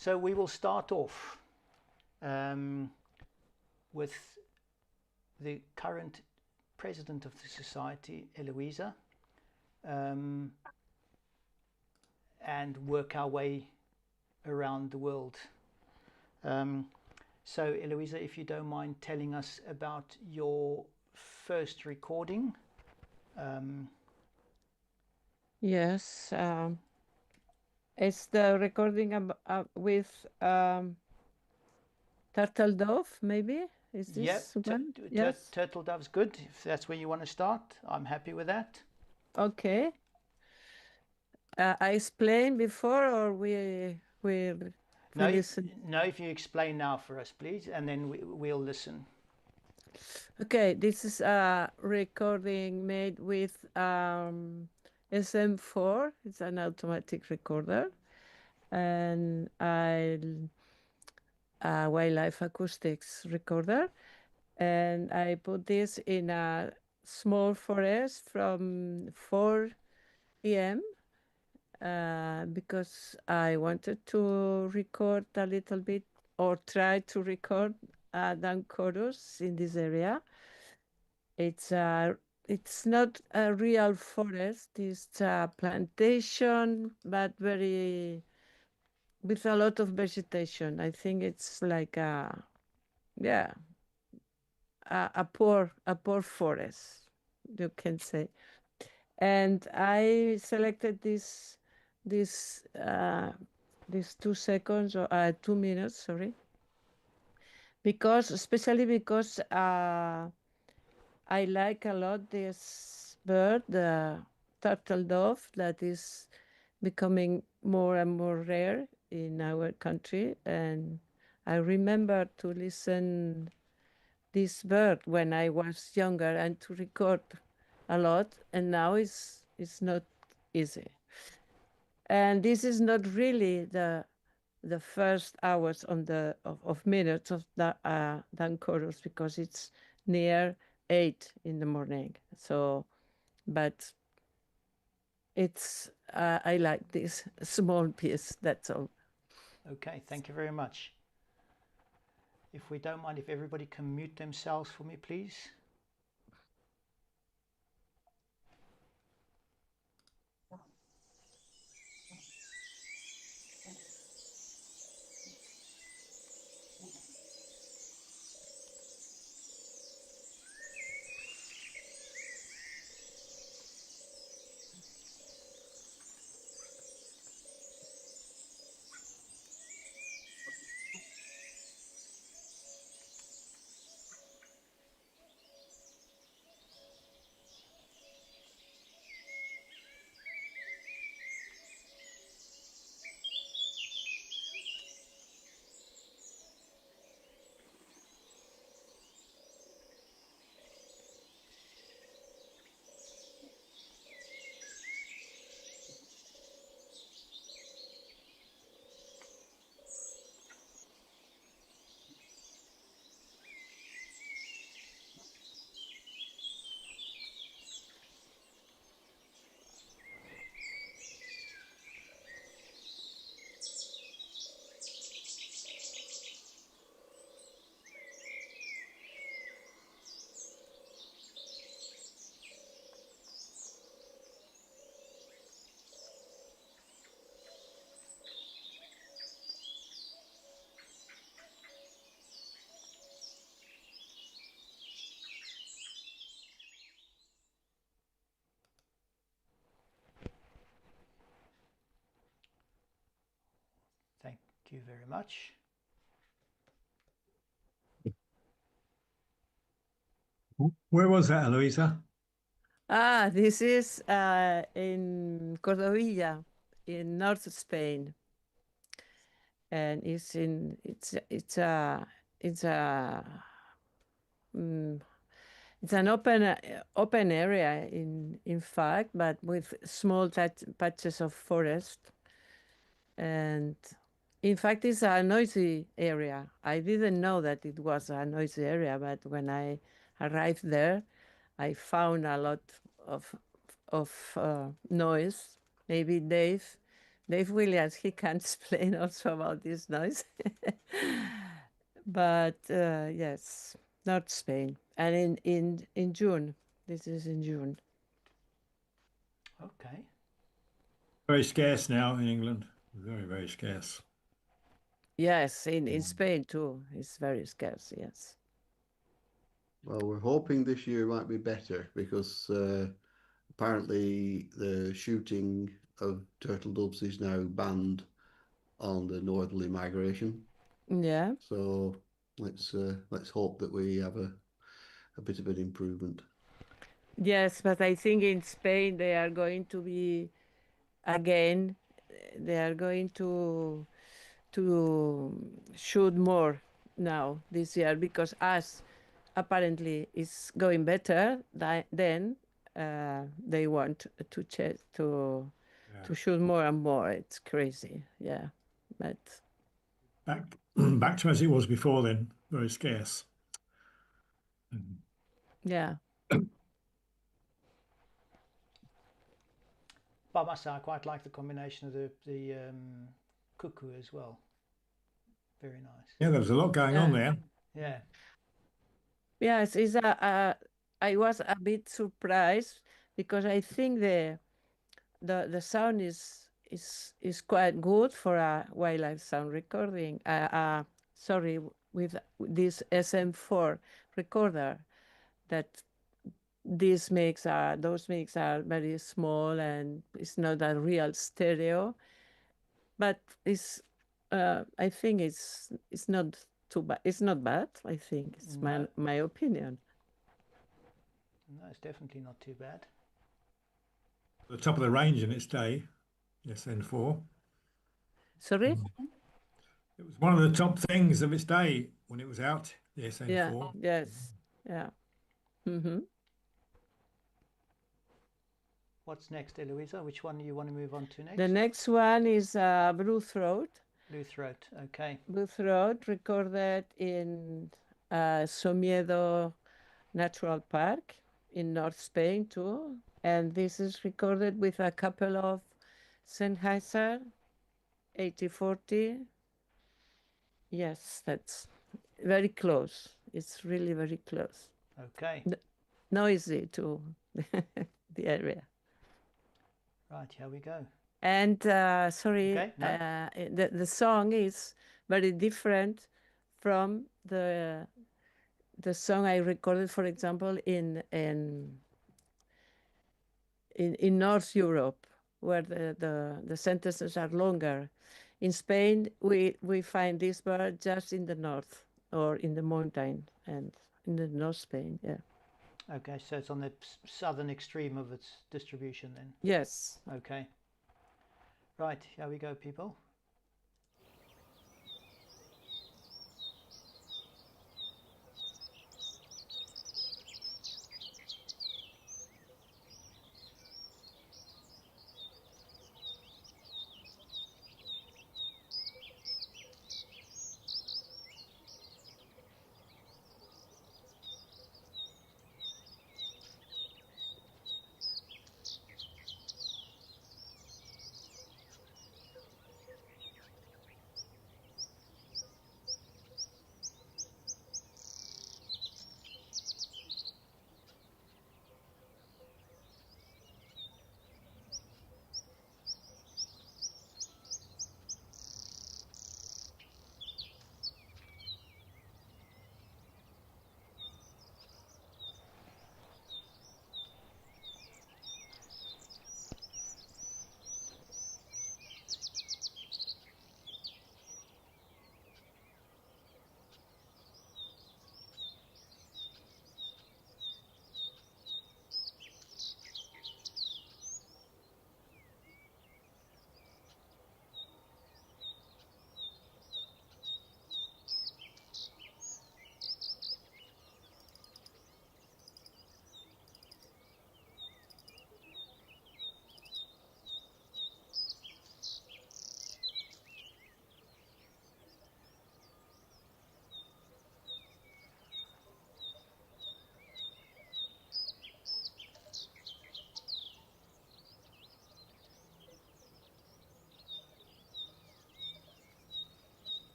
So we will start off with the current president of the society, Eloisa, and work our way around the world. So, Eloisa, if you don't mind telling us about your first recording. Yes, it's the recording with Turtle Dove, maybe? Is Yep, this one? Yes. Turtle Dove's good. If that's where you want to start, I'm happy with that. Okay. I explained before, or we No, listen. no. If you explain now for us, please, and then we'll listen. Okay, this is a recording made with SM4. It's an automatic recorder, and a wildlife acoustics recorder. And I put this in a small forest from 4 a.m. Because I wanted to record a little bit or try to record down chorus in this area. It's a it's not a real forest. It's a plantation, but very with a lot of vegetation. I think it's like yeah, a poor forest, you can say. And I selected this these 2 seconds or 2 minutes, sorry, because especially because I like a lot this bird, the turtle dove, that is becoming more and more rare in our country. And I remember to listen this bird when I was younger and to record a lot, and now it's not easy. And this is not really the first hours on of minutes of the Dan chorus, because it's near 8 in the morning. So, but it's I like this small piece. That's all. Okay, thank you very much. If we don't mind, if everybody can mute themselves for me, please. Thank you very much. Where was that, Eloisa? This is in Cordovilla, in North Spain, and it's a mm, it's an open area in fact, but with small patches of forest. And in fact, it's a noisy area. I didn't know that it was a noisy area, but when I arrived there, I found a lot of noise. Maybe Dave Dave Williams, he can explain also about this noise. But yes, not Spain. And in June, this is in June. Okay. Very scarce now in England. Very, very scarce. Yes, in Spain too. It's very scarce, yes. Well, we're hoping this year might be better because apparently the shooting of turtle doves is now banned on the northerly migration. Yeah. So let's hope that we have a bit of an improvement. Yes, but I think in Spain they are going to be again. They are going to shoot more now this year because us apparently is going better. Then they want to to shoot more and more. It's crazy, yeah. But Back to as it was before then, very scarce. yeah. But I must say, I quite like the combination of the cuckoo as well. Very nice. Yeah, there was a lot going on there. Yeah. Yes, I was a bit surprised because I think the sound is quite good for a wildlife sound recording. Sorry, with this SM4 recorder, that those mix are very small and it's not a real stereo, but I think it's not too bad. It's not bad. I think it's my opinion. No, it's definitely not too bad. The top of the range in its day, SN4. Sorry? It was one of the top things of its day when it was out, the SN4. Yeah, yes, yeah. Mm-hmm. What's next, Eloisa? Which one do you want to move on to next? The next one is Blue Throat. Blue Throat, okay. Blue Throat recorded in Somiedo Natural Park in North Spain too. And this is recorded with a couple of Sennheiser 8040. Yes, that's very close. It's really very close. Okay. Noisy to the area. Right, here we go. And sorry, Okay, no. the song is very different from the song I recorded, for example, in North Europe, where the sentences are longer. In Spain, we find this bird just in the north or in the mountain and in the North Spain. Yeah. Okay, so it's on the southern extreme of its distribution then. Yes. Okay. Right, here we go, people.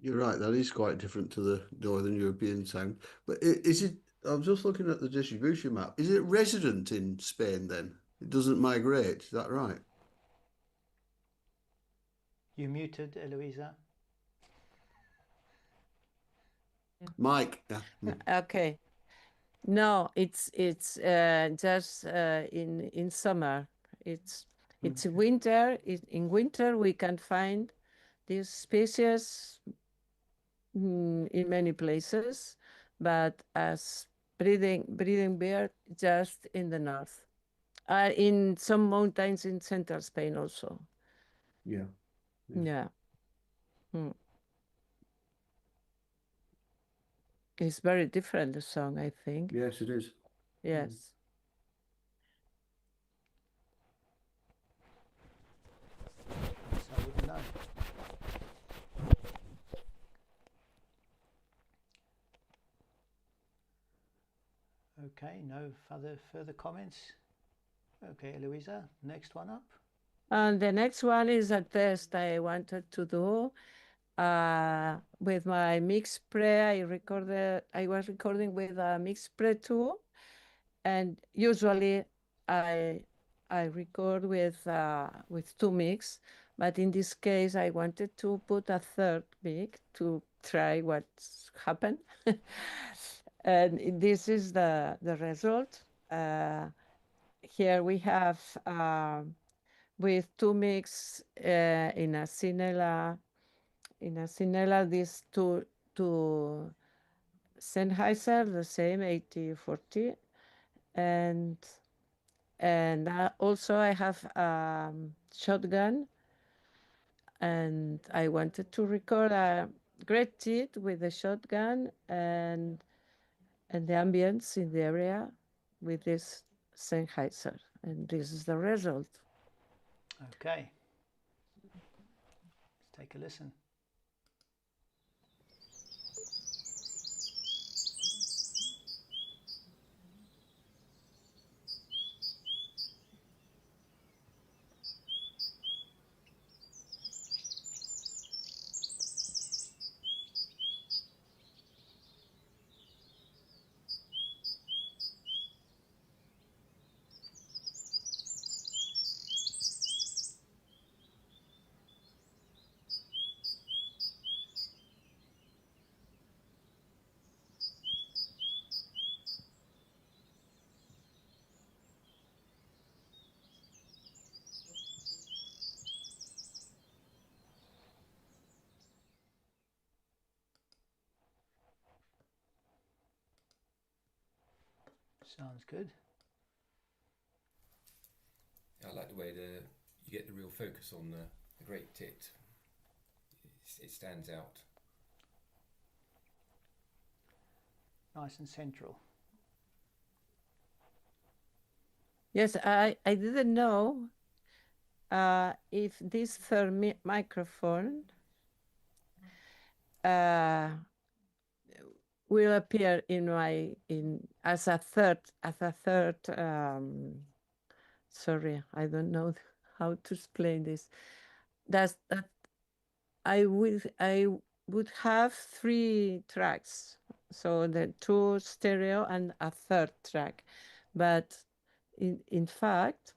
You're right, that is quite different to the Northern European sound. But is it, I'm just looking at the distribution map. Is it resident in Spain then? It doesn't migrate, is that right? You muted, Eloisa. Mike, yeah. Okay. No, it's just in summer. It's winter. In winter we can find these species in many places, but as breeding bird just in the north. In some mountains in central Spain also. Yeah. Yeah. It's very different, the song, I think. Yes, it is. Yes. So I wouldn't know. Okay, no further comments. Okay, Eloisa, next one up. And the next one is a test I wanted to do with my mix pre. I was recording with a mix pre tool, and usually I record with two mix, but in this case I wanted to put a third mic to try what's happened. And this is the result. Here we have with two mix in a Cinella, these two Sennheiser, the same 8040, and also I have shotgun, and I wanted to record a great tit with the shotgun and the ambience in the area with this Sennheiser, and this is the result. Okay. Let's take a listen. Sounds good. I like the way you get the real focus on the great tit. It stands out. Nice and central. Yes, I didn't know if this third microphone will appear as a third. Sorry, I don't know how to explain this. That I would have 3 tracks, so the 2 stereo and a third track, but in fact,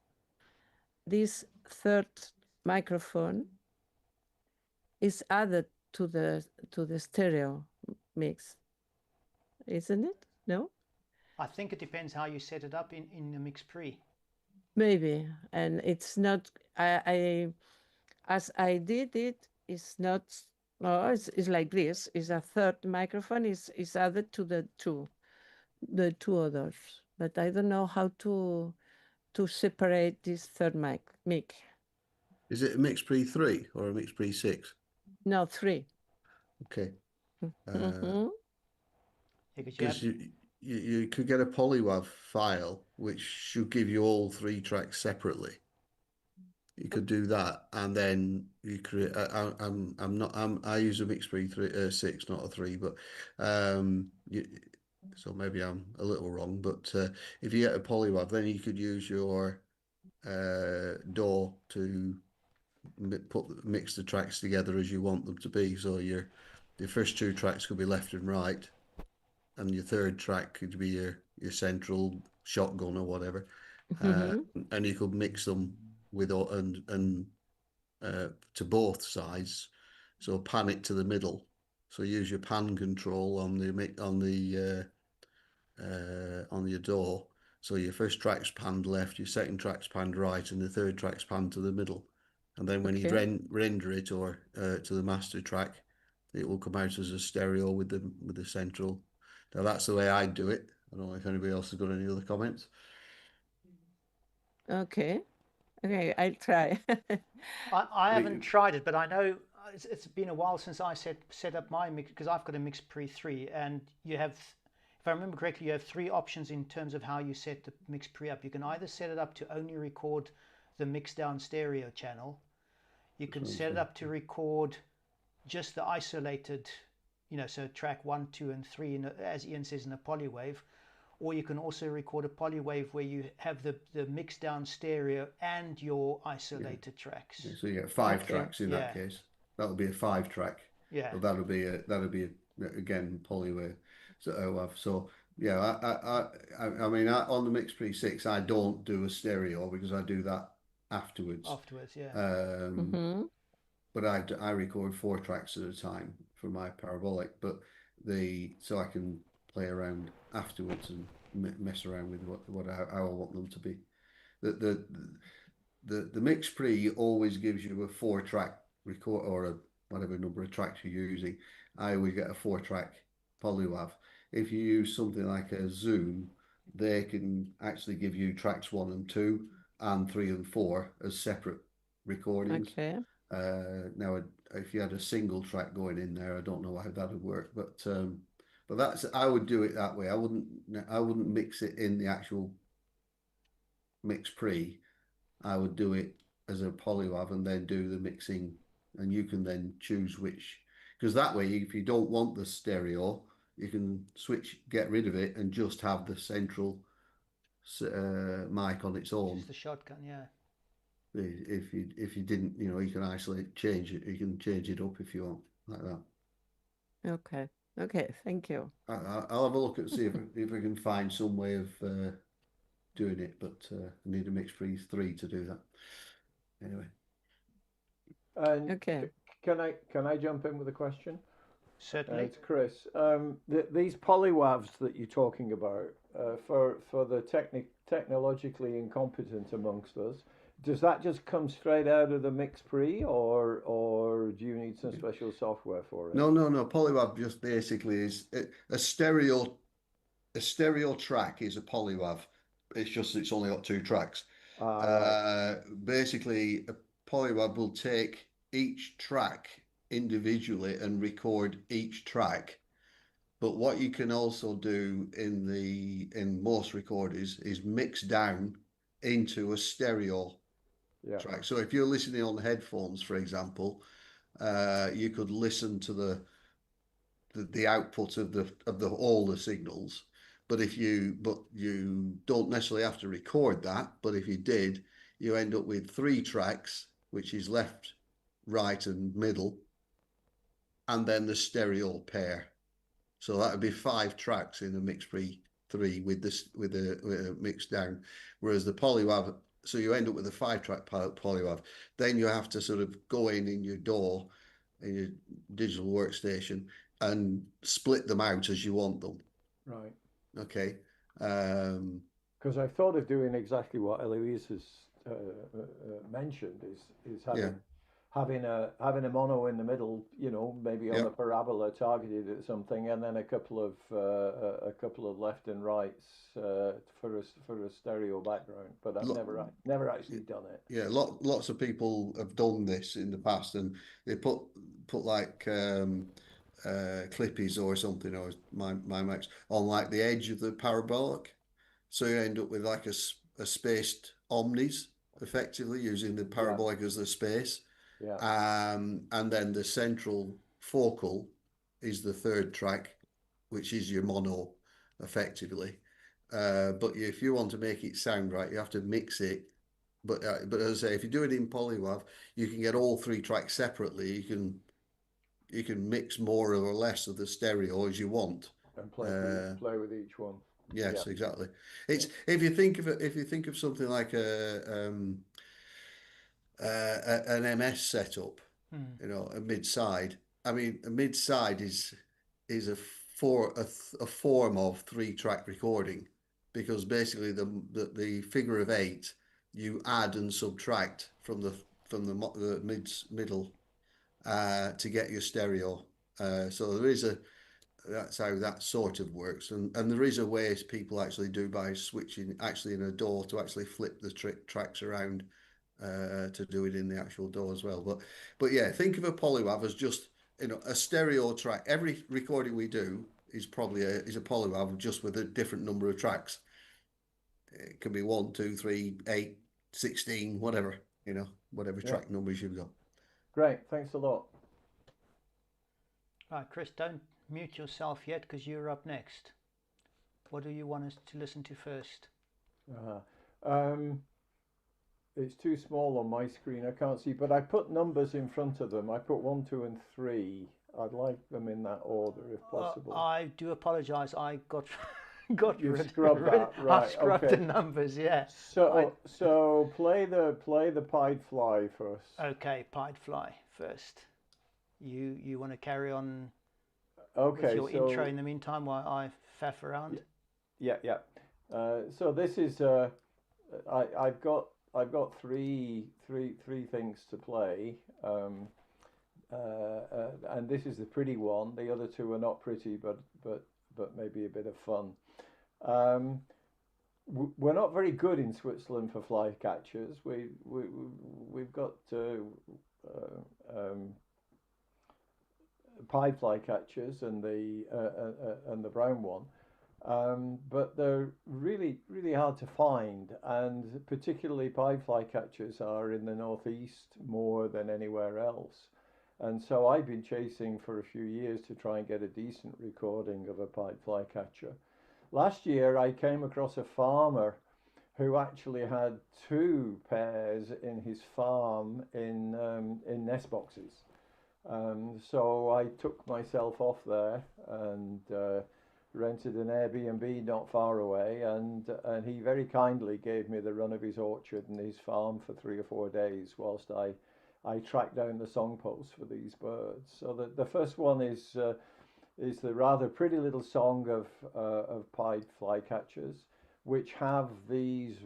this third microphone is added to the stereo mix, isn't it? No? I think it depends how you set it up in the mix pre. Maybe, and it's not. As I did it, it's not. Oh, it's like this. Is a third microphone is added to the two others, but I don't know how to separate this third mic. Is it a mix pre 3 or a mix pre 6? No, 3. Okay. Mm-hmm. Because you could get a polywav file which should give you all 3 tracks separately. You could do that, and then you create. I use a mix pre 6, not a 3, but so maybe I'm a little wrong. But if you get a polywav, then you could use your DAW to mix the tracks together as you want them to be. So you're your first two tracks could be left and right, and your third track could be your central shotgun or whatever, and you could mix them with and to both sides. So pan it to the middle. So use your pan control on your door. So your first track's panned left, your second track's panned right, and the third track's panned to the middle. And then when you render it or to the master track, it will come out as a stereo with the central. Now that's the way I do it. I don't know if anybody else has got any other comments. Okay, I'll try. I haven't tried it, but I know it's been a while since I set up my mix, because I've got a Mix Pre 3, and you have, if I remember correctly, you have three options in terms of how you set the Mix Pre up. You can either set it up to only record the mix down stereo channel. You can set it up to record just the isolated, so track 1, 2, and 3, as Ian says, in a polywave. Or you can also record a polywave where you have the mix down stereo and your isolated tracks. Yeah, so you get five tracks in that case. That'll be a 5-track. Yeah. So that'll be again polywave. So yeah, I mean on the Mix Pre 6 I don't do a stereo because I do that afterwards. Yeah. But I record 4 tracks at a time for my parabolic, so I can play around afterwards and mess around with how I want them to be. The Mix Pre always gives you a 4-track record, or whatever number of tracks you're using. I always get a 4-track polywav. If you use something like a Zoom, they can actually give you tracks 1 and 2 and 3 and 4 as separate recordings. Okay. Now, if you had a single track going in there, I don't know how that would work, but that's, I would do it that way. I wouldn't mix it in the actual Mix Pre. I would do it as a polywav and then do the mixing, and you can then choose which, because that way, if you don't want the stereo, you can get rid of it and just have the central mic on its own. Just the shotgun, yeah. If you didn't, you can change it. You can change it up if you want, like that. Okay, thank you. I'll have a look and see if I can find some way of doing it, but I need a Mix Pre 3 to do that. Anyway. And okay. Can I jump in with a question? Certainly. It's Chris. These polywavs that you're talking about, for the technologically incompetent amongst us, does that just come straight out of the Mix Pre, or do you need some special software for it? No. Polywav just basically is a stereo track is a polywav. It's only got 2 tracks. Right. Basically, a polywav will take each track individually and record each track. But what you can also do in most recorders is mix down into a stereo track. So if you're listening on headphones, for example, you could listen to the output of all the signals. But you don't necessarily have to record that. But if you did, you end up with 3 tracks, which is left, right, and middle, and then the stereo pair. So that would be 5 tracks in the Mix Pre 3 with a mix down. Whereas the polywav, so you end up with a 5-track polywav. Then you have to sort of go in your DAW, in your digital workstation, and split them out as you want them. Right. Okay. Because I thought of doing exactly what Eloise has mentioned, is having a mono in the middle, maybe on a parabola targeted at something, and then a couple of left and rights for a stereo background. But I've never actually done it. Yeah, lots of people have done this in the past, and they put like clippies or something, or my mics on like the edge of the parabolic, so you end up with like a spaced omnis, effectively using the parabolic as the space. And then the central focal is the 3rd track, which is your mono, effectively. But if you want to make it sound right, you have to mix it. But as I say, if you do it in polywav, you can get all 3 tracks separately. mix more or less of the stereo as you want. And play with each one. Yes, Yeah. exactly. It's if you think of something like an MS setup, you know, a mid-side. I mean, a mid-side is a form of 3-track recording, because basically the figure of 8 you add and subtract from the middle to get your stereo. So that's how that sort of works, and there is a way people actually do by switching actually in a DAW to actually flip the tracks around to do it in the actual DAW as well. But yeah, think of a polywav as just, you know, a stereo track. Every recording we do is probably a polywav just with a different number of tracks. It can be 1, 2, 3, 8, 16, whatever, you know, whatever track numbers you've got. Great, thanks a lot. Right, Chris, don't mute yourself yet, because you're up next. What do you want us to listen to first? It's too small on my screen, I can't see, but I put numbers in front of them. I put 1, 2, and 3. I'd like them in that order if possible. I do apologise. I got You scrubbed that, right? I scrubbed okay. the numbers, yeah. So play the Pied Fly first. Okay, Pied Fly first. You want to carry on Okay, with your intro in the meantime while I faff around? Yeah. So this is I've got three things to play, and this is the pretty one. The other two are not pretty, but maybe a bit of fun. We're not very good in Switzerland for flycatchers. We've got pied flycatchers and the brown one. But they're really hard to find, and particularly pied flycatchers are in the northeast more than anywhere else. And so I've been chasing for a few years to try and get a decent recording of a pied flycatcher. Last year I came across a farmer who actually had 2 pairs in his farm in nest boxes. So I took myself off there and rented an Airbnb not far away, and he very kindly gave me the run of his orchard and his farm for 3 or 4 days whilst I tracked down the song posts for these birds. So the first one is the rather pretty little song of pied flycatchers, which have these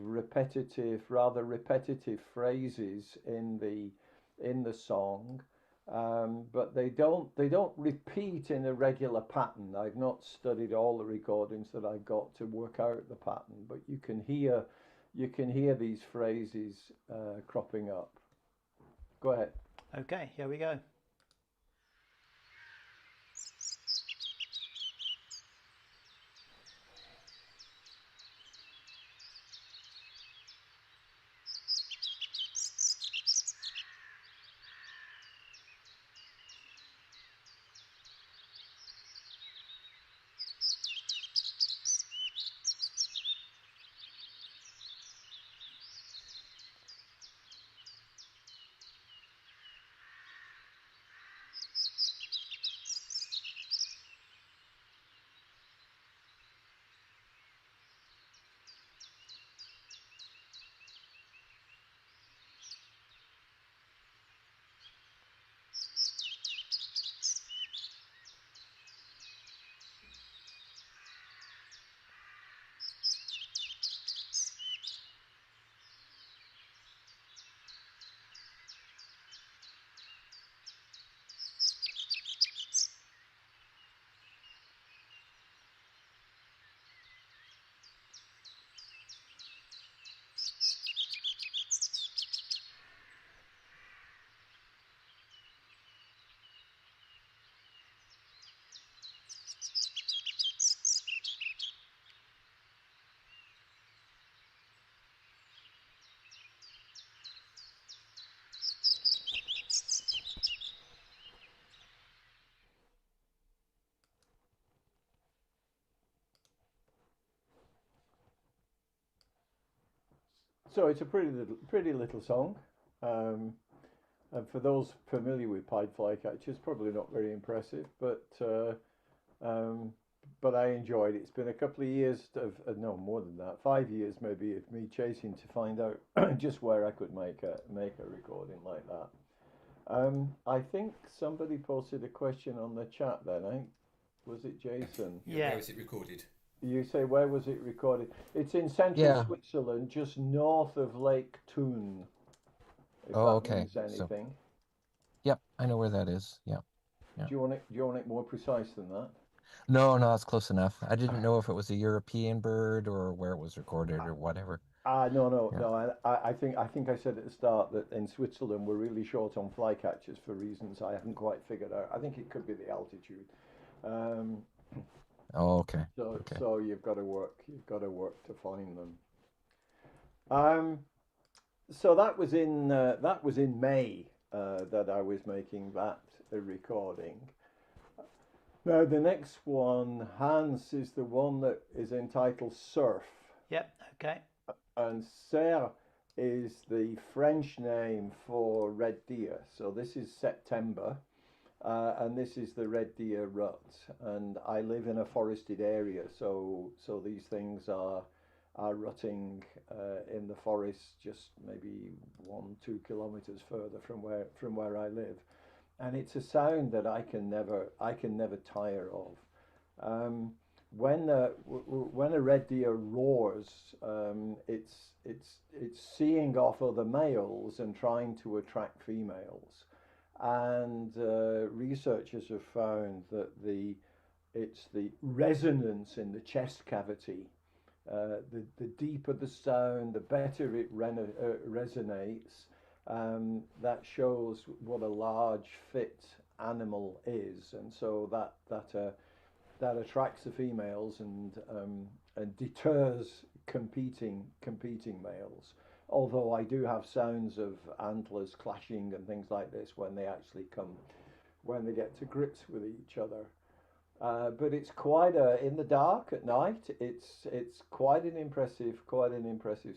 rather repetitive phrases in the song. But they don't repeat in a regular pattern. I've not studied all the recordings that I got to work out the pattern, but you can hear these phrases cropping up. Go ahead. Okay, here we go. So it's a pretty little song. And for those familiar with pied flycatchers, probably not very impressive, but I enjoyed it. It's been a couple of years of no more than that, 5 years maybe, of me chasing to find out just where I could make a recording like that. I think somebody posted a question on the chat then. Was it Jason? Yeah. Where was it recorded? You say, where was it recorded? It's in central Switzerland, just north of Lake Thun. If that means anything. Yep, I know where that is. Yeah. Do you want it more precise than that? No, that's close enough. I didn't know if it was a European bird or where it was recorded or whatever. No. I think I said at the start that in Switzerland we're really short on flycatchers for reasons I haven't quite figured out. I think it could be the altitude. Okay. So you've got to work to find them. So that was in May that I was making that recording. Now the next one, Hans, is the one that is entitled Surf. Yep. Okay. And cerf is the French name for red deer. So this is September, and this is the red deer rut. And I live in a forested area, so these things are rutting in the forest, just maybe 1-2 kilometers further from where I live, and it's a sound that I can never tire of. When a red deer roars, it's seeing off other males and trying to attract females, and researchers have found that it's the resonance in the chest cavity. The deeper the sound, the better it resonates. That shows what a large, fit animal is, and so that attracts the females and deters competing males. Although I do have sounds of antlers clashing and things like this when they get to grips with each other. But it's quite in the dark at night. It's quite an impressive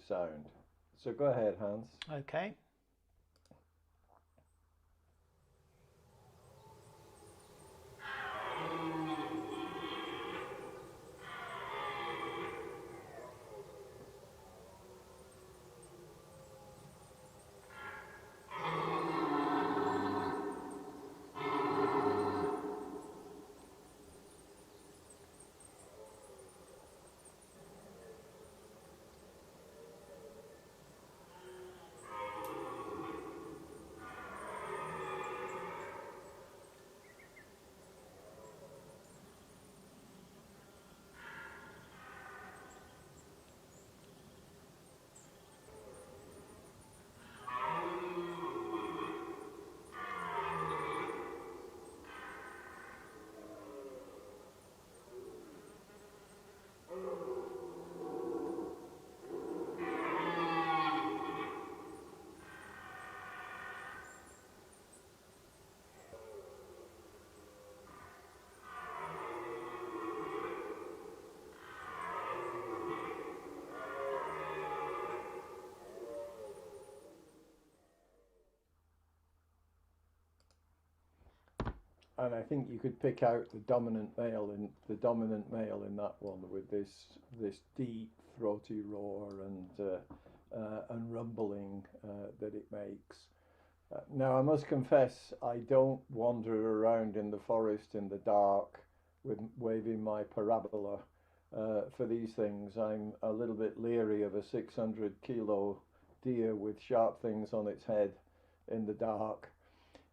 sound. So go ahead, Hans. Okay. And I think you could pick out the dominant male in that one with this deep throaty roar and rumbling that it makes. Now I must confess I don't wander around in the forest in the dark with waving my parabola for these things. I'm a little bit leery of a 600 kilo deer with sharp things on its head in the dark.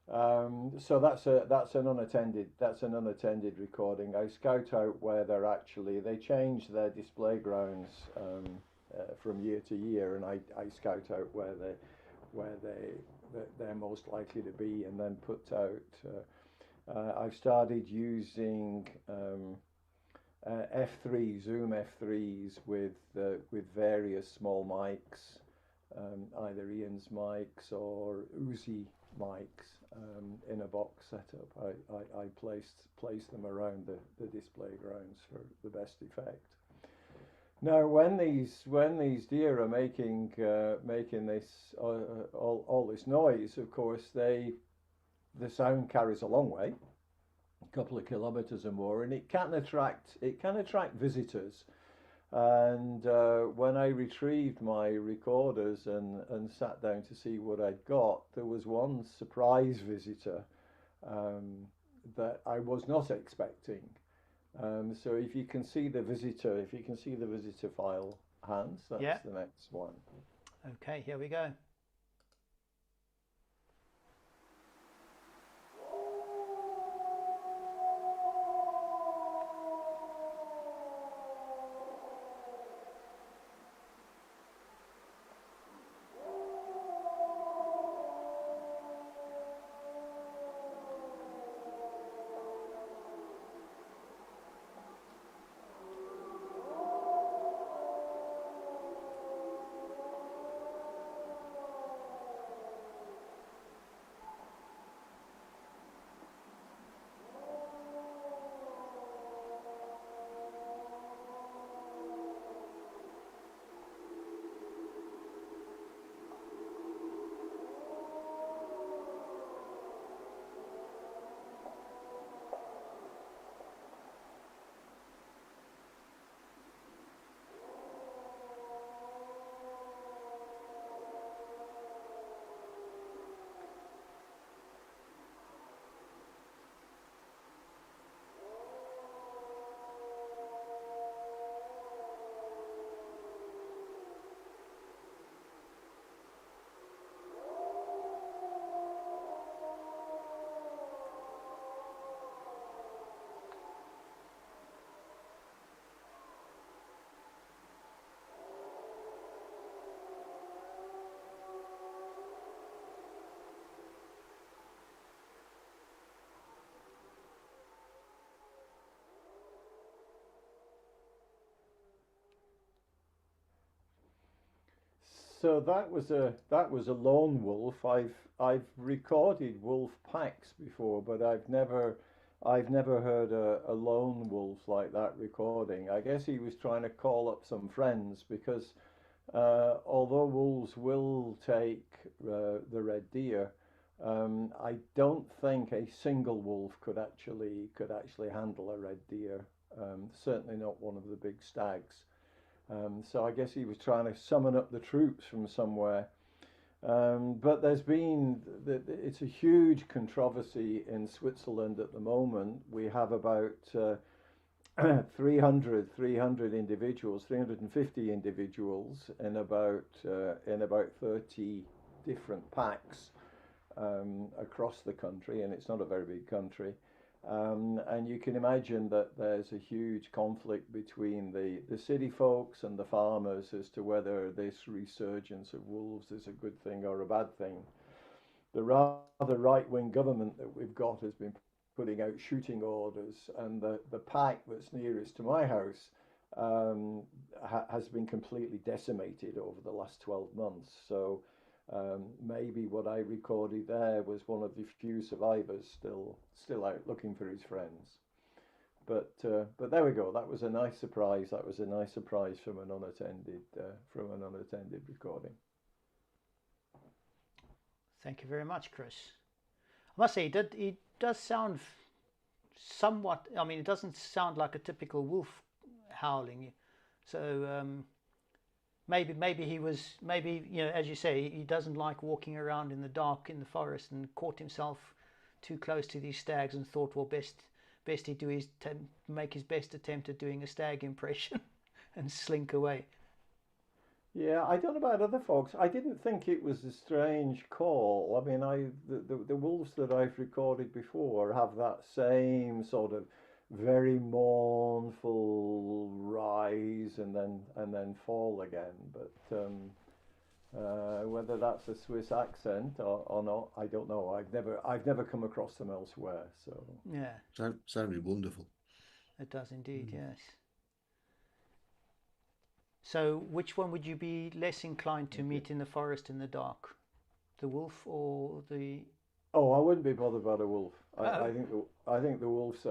So that's an unattended recording. I scout out where they change their display grounds from year to year, and I scout out where they're most likely to be, and then put out. I've started using F3 Zoom F3s with various small mics, either Ian's mics or Uzi mics. In a box setup, I place them around the display grounds for the best effect. Now, when these deer are making this all this noise, of course, the sound carries a long way, a couple of kilometers or more, and it can attract visitors. And when I retrieved my recorders and sat down to see what I'd got, there was one surprise visitor that I was not expecting. So if you can see the visitor file, Hans, that's the next one. Okay, here we go. So that was a lone wolf. I've recorded wolf packs before, but I've never heard a lone wolf like that recording. I guess he was trying to call up some friends because although wolves will take the red deer, I don't think a single wolf could actually handle a red deer. Certainly not one of the big stags. So I guess he was trying to summon up the troops from somewhere. But it's a huge controversy in Switzerland at the moment. We have about 300 individuals, 350 individuals in about 30 different packs across the country, and it's not a very big country. And you can imagine that there's a huge conflict between the city folks and the farmers as to whether this resurgence of wolves is a good thing or a bad thing. The rather right-wing government that we've got has been putting out shooting orders, and the pack that's nearest to my house has been completely decimated over the last 12 months. So maybe what I recorded there was one of the few survivors still out looking for his friends. But there we go. That was a nice surprise. That was a nice surprise from an unattended recording. Thank you very much, Chris. I must say, it does sound somewhat. I mean, it doesn't sound like a typical wolf howling. So maybe he was, as you say, he doesn't like walking around in the dark in the forest, and caught himself too close to these stags and thought, well, best he do is make his best attempt at doing a stag impression and slink away. Yeah, I don't know about other folks. I didn't think it was a strange call. I mean, the wolves that I've recorded before have that same sort of very mournful rise and then fall again. But whether that's a Swiss accent or not, I don't know. I've never come across them elsewhere. So yeah, Sounded wonderful. It does indeed. Yes. So, which one would you be less inclined to meet in the forest in the dark, the wolf or the? Oh, I wouldn't be bothered by the wolf. I think the wolves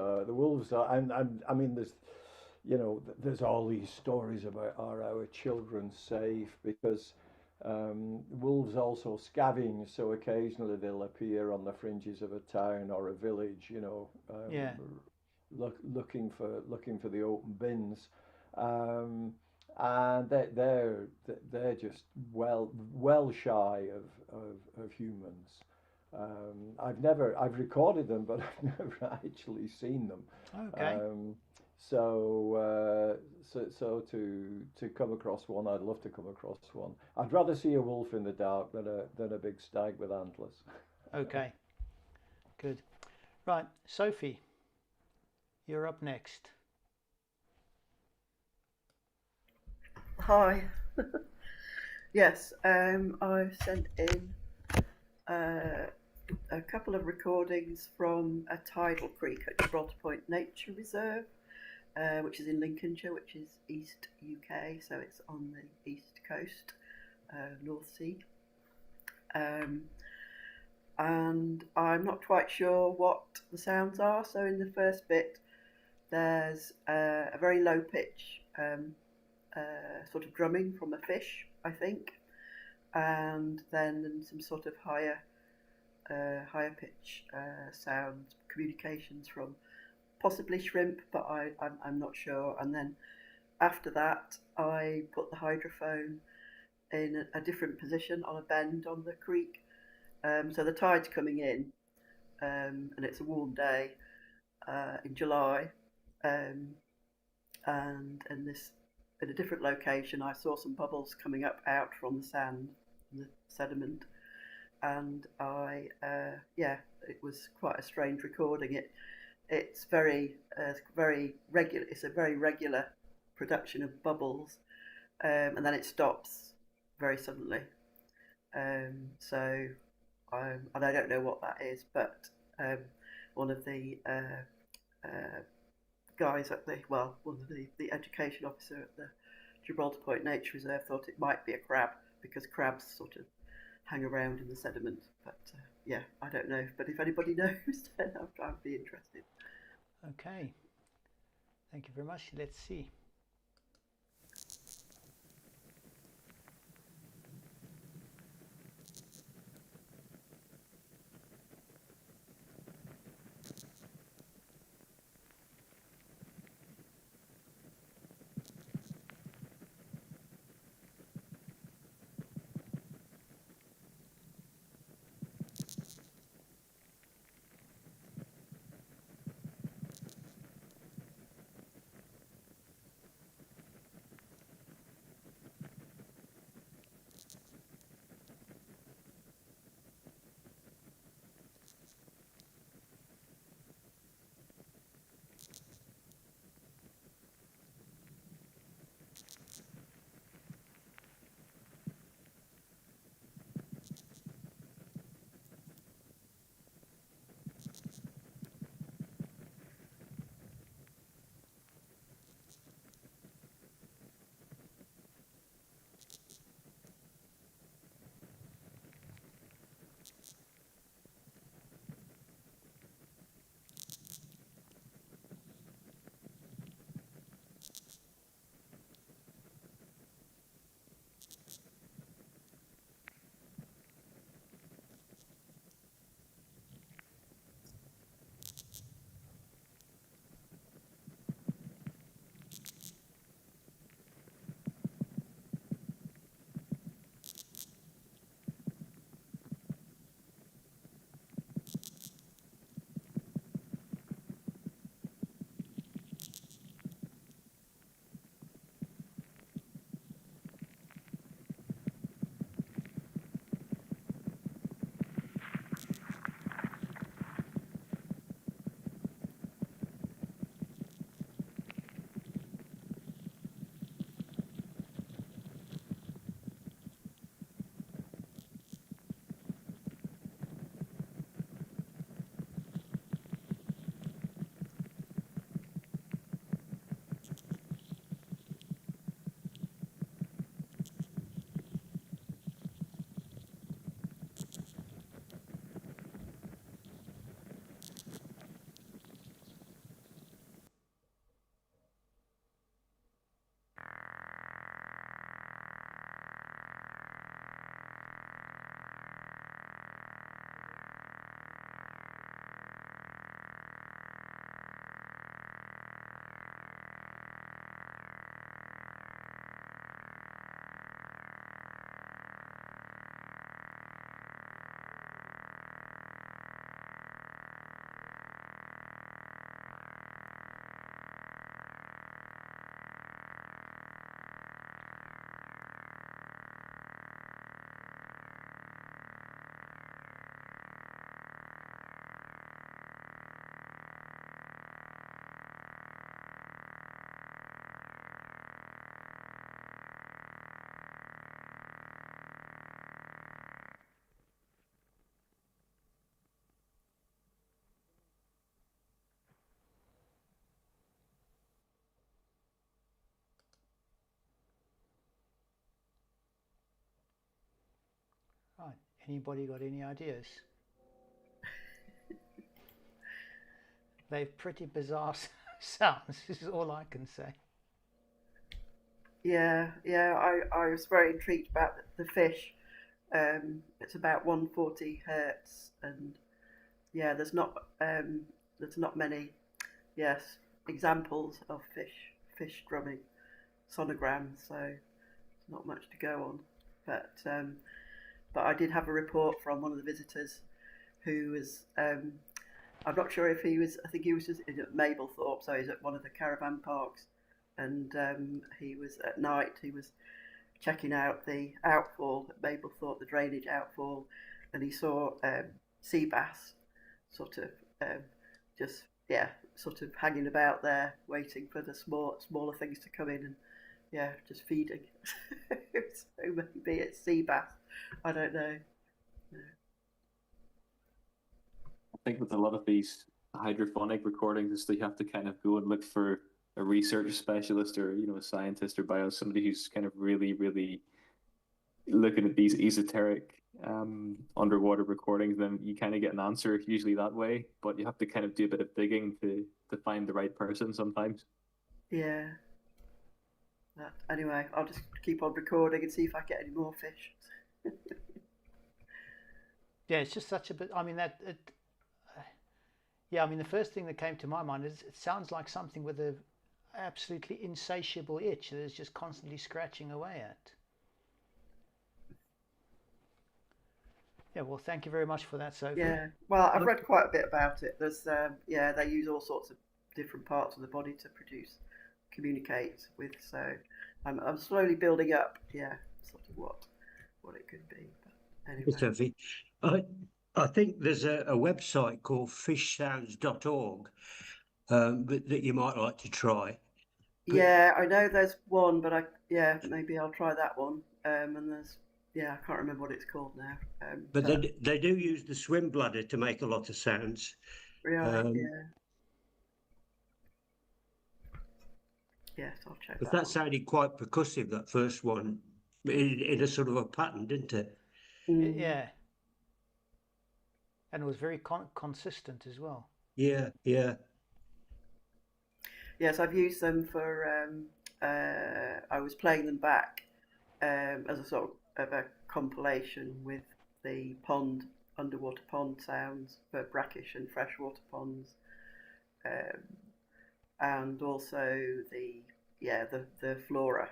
are, and I mean you know, there's all these stories about are our children safe because wolves also scavenge, so occasionally they'll appear on the fringes of a town or a village, you know, Yeah. looking for the open bins, um, and they're just well shy of humans. I've recorded them, but I've never actually seen them. Okay. So to come across one, I'd love to come across one. I'd rather see a wolf in the dark than a big stag with antlers. Okay. Good. Right, Sophie, you're up next. Hi. Yes, I've sent in a couple of recordings from a tidal creek at Gibraltar Point Nature Reserve, which is in Lincolnshire, which is East UK, so it's on the east coast, North Sea. And I'm not quite sure what the sounds are. So in the first bit, there's a very low pitch sort of drumming from a fish, I think, and then some sort of higher pitch sound communications from possibly shrimp, but I'm not sure. And then after that, I put the hydrophone in a different position on a bend on the creek. So the tide's coming in, and it's a warm day in July, and in a different location, I saw some bubbles coming up out from the sand, the sediment, and it was quite a strange recording. It's very regular. It's a very regular production of bubbles, and then it stops very suddenly. So and I don't know what that is, but one of the guys at one of the education officer at the Gibraltar Point Nature Reserve thought it might be a crab because crabs sort of hang around in the sediment. But I don't know. But if anybody knows, then I'd be interested. Okay. Thank you very much. Let's see. Anybody got any ideas? They're pretty bizarre sounds. This is all I can say. Yeah, I was very intrigued about the fish. It's about 140 hertz, and yeah, there's not many, yes, examples of fish drumming sonograms, so there's not much to go on. But I did have a report from one of the visitors who was, I'm not sure if he was, I think he was just at Mablethorpe, so he's at one of the caravan parks, and he was at night, he was checking out the outfall at Mablethorpe, the drainage outfall, and he saw sea bass sort of sort of hanging about there, waiting for the smaller things to come in, and just feeding. So maybe it's sea bass. I don't know. I think with a lot of these hydrophonic recordings, is that you have to kind of go and look for a research specialist, or a scientist or somebody who's kind of really, really looking at these esoteric underwater recordings. Then you kind of get an answer usually that way, but you have to kind of do a bit of digging to find the right person sometimes. Yeah. Anyway, I'll just keep on recording and see if I get any more fish. Yeah, it's just such a bit. I mean the first thing that came to my mind is it sounds like something with a absolutely insatiable itch that is just constantly scratching away at. Yeah, well, thank you very much for that, Sophie. Yeah, well, I've read quite a bit about it. There's, they use all sorts of different parts of the body to communicate with. So I'm slowly building up, sort of what it could be. But anyway. Sophie, I think there's a website called fishsounds.org that you might like to try. Yeah, I know there's one, but maybe I'll try that one. And there's, I can't remember what it's called now. But they do use the swim bladder to make a lot of sounds. Right, Yes, I'll check that. That sounded quite percussive, that first one, in a sort of a pattern, didn't it? Yeah. And it was very consistent as well. Yeah. Yes, I've used them for. I was playing them back as a sort of a compilation with the underwater pond sounds for brackish and freshwater ponds, and also the flora,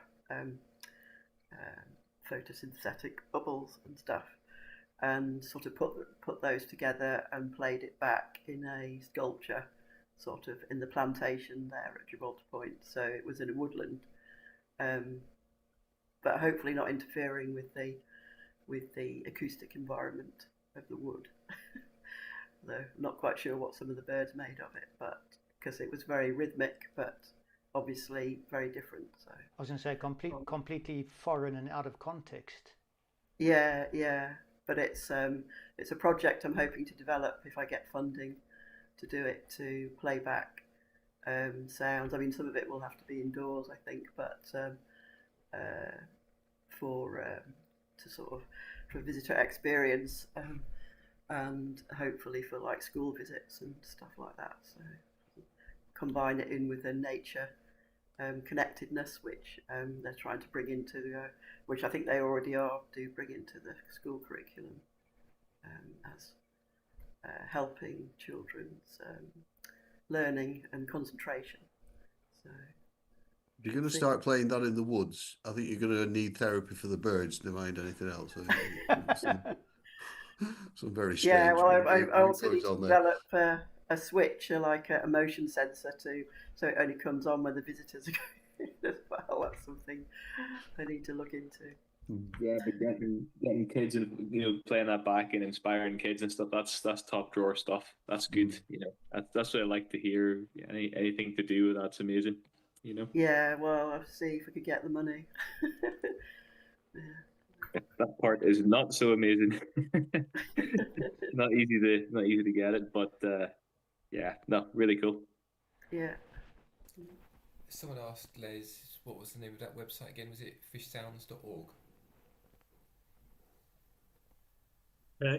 photosynthetic bubbles and stuff, and sort of put those together and played it back in a sculpture, sort of in the plantation there at Gibraltar Point. So it was in a woodland, but hopefully not interfering with the acoustic environment of the wood. Though I'm not quite sure what some of the birds made of it, but because it was very rhythmic, but obviously very different. So I was going to say completely foreign and out of context. Yeah, but it's a project I'm hoping to develop if I get funding to do it, to play back sounds. I mean, some of it will have to be indoors, I think, but for visitor experience, and hopefully for like school visits and stuff like that. So combine it in with the nature connectedness, which they're trying to bring into which I think they already do bring into the school curriculum as helping children's learning and concentration. So if you're going to start playing that in the woods, I think you're going to need therapy for the birds, never mind anything else. Some very strange. Yeah, well, I also need to develop a switch, like a motion sensor, so it only comes on when the visitors are going as well. That's something I need to look into. Yeah, but getting kids and playing that back and inspiring kids and stuff, that's top drawer stuff. That's good. That's what I like to hear. Anything to do with that's amazing. Yeah, well, I'll see if we could get the money. That part is not so amazing. not easy to get it, but really cool. Yeah. Someone asked Les, what was the name of that website again? Was it fishsounds.org?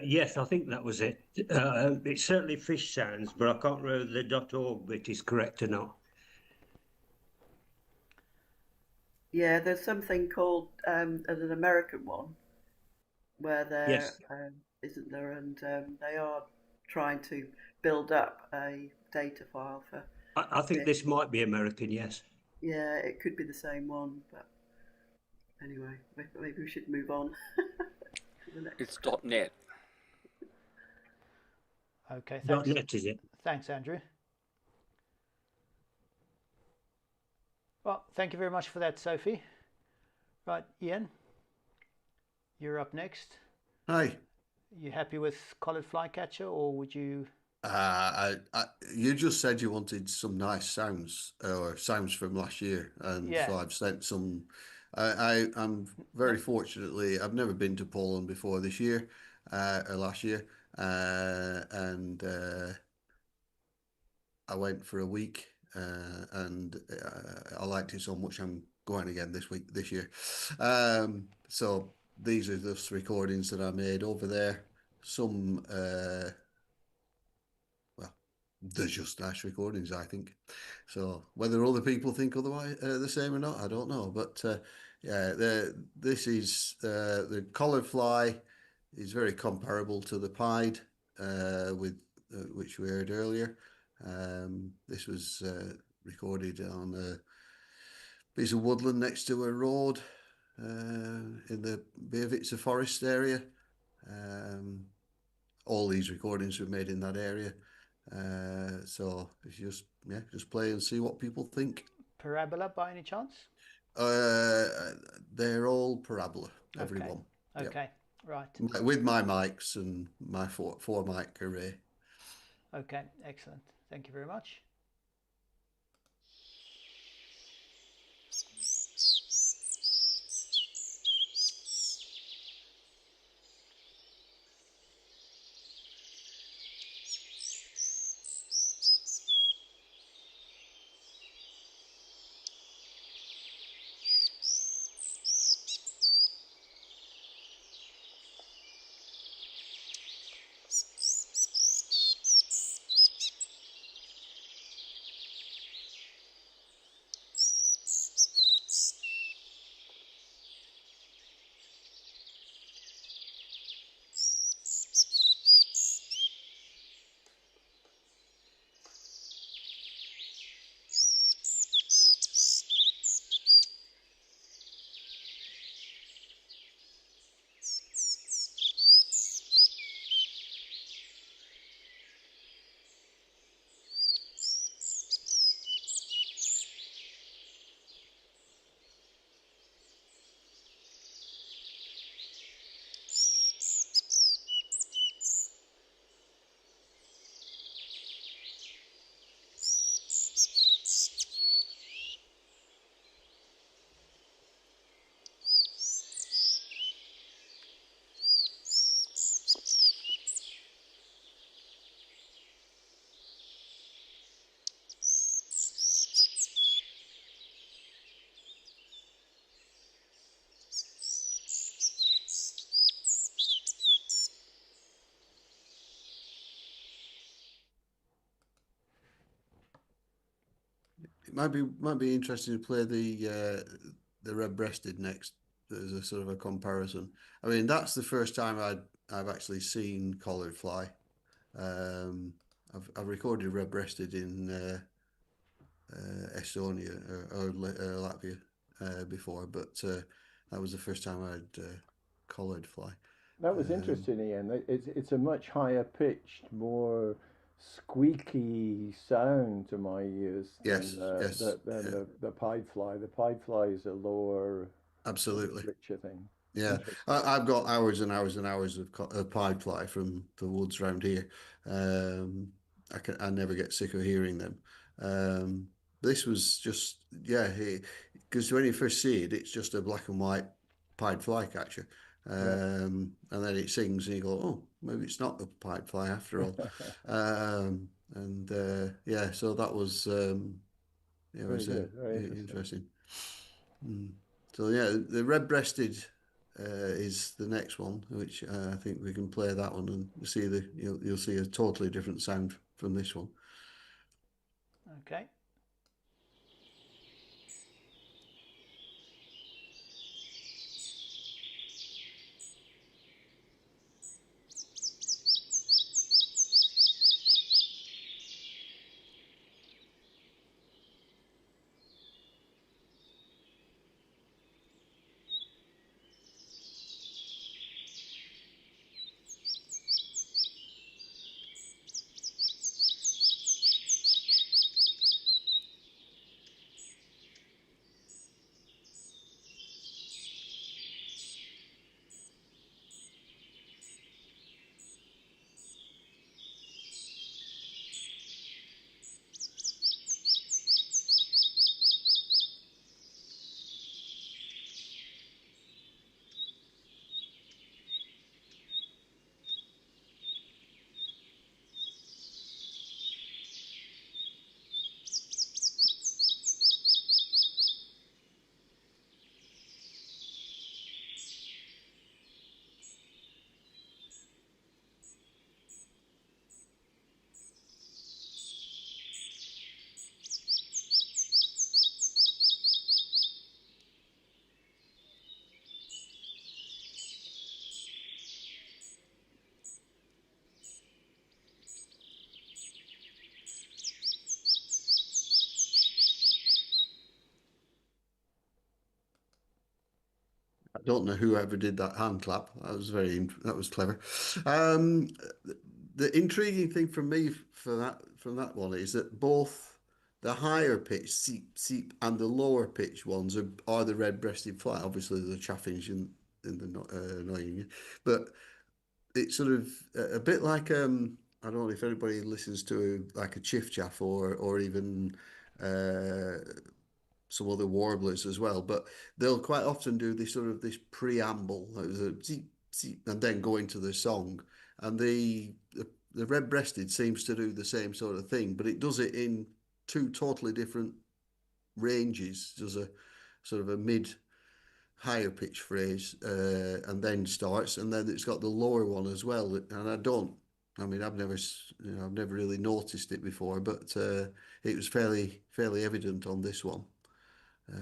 Yes, I think that was it. It's certainly fish sounds, but I can't remember the .org bit is correct or not. Yeah, there's something called an American one where there Yes, isn't there, and they are trying to build up a data file for I think fish. this might be American, yes. Yeah, it could be the same one, but anyway, maybe we should move on to the next. It's .net. Okay, thanks. .net, is it? Thanks, Andrew. Well, thank you very much for that, Sophie. Right, Ian, you're up next. Hi. You happy with collared flycatcher, or would you? You just said you wanted some nice sounds or sounds from last year, and Yeah. so I've sent some. I'm very fortunately I've never been to Poland before this year, or last year, and I went for a week, and I liked it so much I'm going again this year. So these are just recordings that I made over there. Some they're just nice recordings, I think. So whether other people think otherwise, the same or not, I don't know. But yeah, this is the collared fly is very comparable to the pied, with which we heard earlier. This was recorded on a piece of woodland next to a road in the Beerwitzer Forest area. All these recordings were made in that area. So if you just play and see what people think. Parabola by any chance? They're all parabola, everyone. Okay, right. With my mics and my four mic array. Okay, excellent. Thank you very much. It might be interesting to play the red-breasted next as a sort of a comparison. I mean, that's the first time I've actually seen collared fly. I've recorded red-breasted in Estonia or Latvia before, but that was the first time I'd collared fly. That was interesting, Ian. It's a much higher pitched, more squeaky sound to my ears than the pied fly. The pied fly is a lower, absolutely richer thing. Yeah, I've got hours and hours and hours of pied fly from the woods around here. I never get sick of hearing them. This was just because when you first see it, it's just a black and white pied fly catcher. And then it sings and you go, oh, maybe it's not a pied fly after all. So that was it was very interesting. So yeah, the red-breasted is the next one, which I think we can play that one and see you'll see a totally different sound from this one. Okay. I don't know who ever did that hand clap. That was clever. The intriguing thing for me from that one is that both the higher pitch seep seep and the lower pitch ones are the red-breasted fly. Obviously, the chaffinch in the annoying you, but it's sort of a bit like I don't know if anybody listens to like a chiff chaff or even some other warblers as well, but they'll quite often do this preamble, and then go into the song. And the red-breasted seems to do the same sort of thing, but it does it in two totally different ranges. There's a sort of a mid higher pitch phrase, and then starts, and then it's got the lower one as well. And I've never really noticed it before, but it was fairly evident on this one. I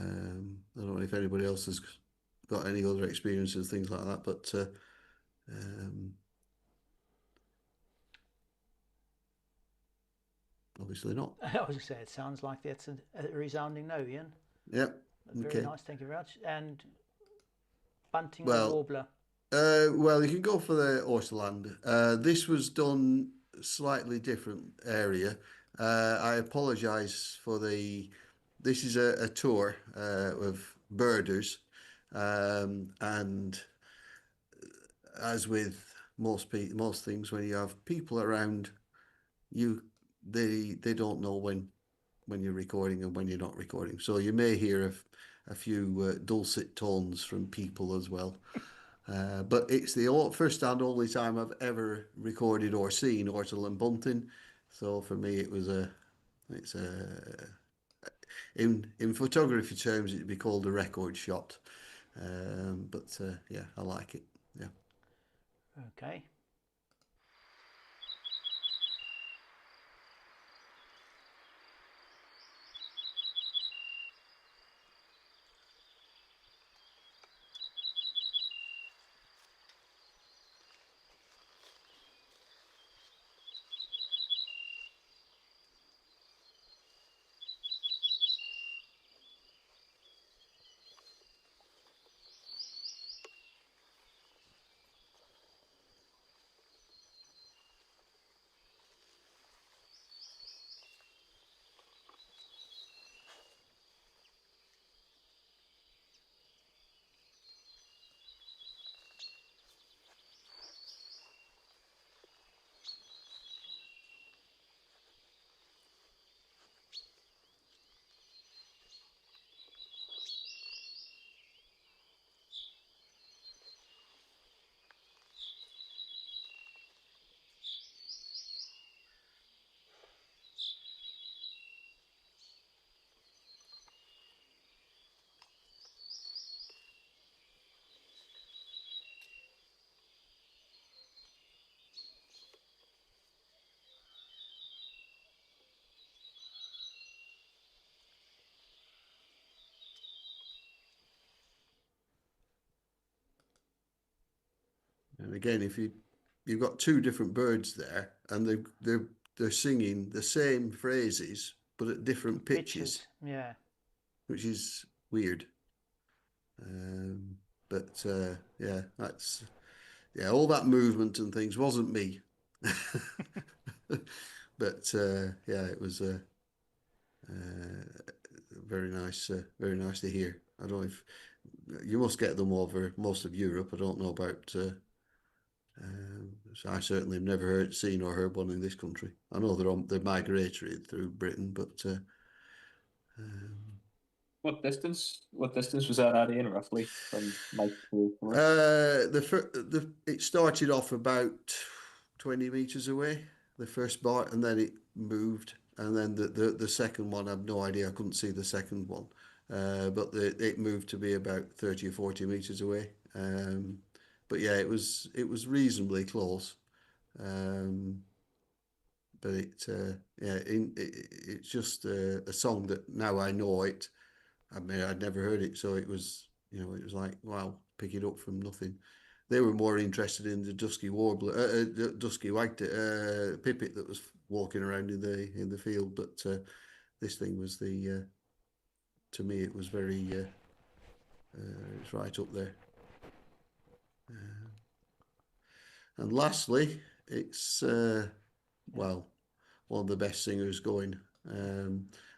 don't know if anybody else has got any other experiences, things like that, but obviously not. I was going to say, it sounds like that's a resounding no, Ian. Yeah. Very nice, thank you very much. And bunting Well, or warbler? Well, you can go for the Oysterland. This was done slightly different area. I apologise for this is a tour of birders, and as with most things, when you have people around, they don't know when you're recording and when you're not recording. So you may hear a few dulcet tones from people as well. But it's the first and only time I've ever recorded or seen Ortal and bunting. So for me, in photography terms, it'd be called a record shot. But yeah, I like it. Yeah. Okay. And again, if you've got two different birds there, and they're singing the same phrases but at different pitches. Yeah. Which is weird. But yeah, that's all that movement and things wasn't me. But yeah, it was very nice to hear. I don't know if you must get them over most of Europe. I don't know about. So I certainly have never seen or heard one in this country. I know they're migratory through Britain, but What distance was that at in roughly from Mike to it started off about 20 meters away, the first bar, and then it moved, and then the second one, I've no idea. I couldn't see the second one, but it moved to be about 30 or 40 meters away. But yeah, it was reasonably close. But it's just a song that now I know it. I mean, I'd never heard it, so it was, it was like, wow, pick it up from nothing. They were more interested in the dusky warbler, dusky white pipit that was walking around in the field. But this thing was to me, it was very, it's right up there. And lastly, it's well, one of the best singers going.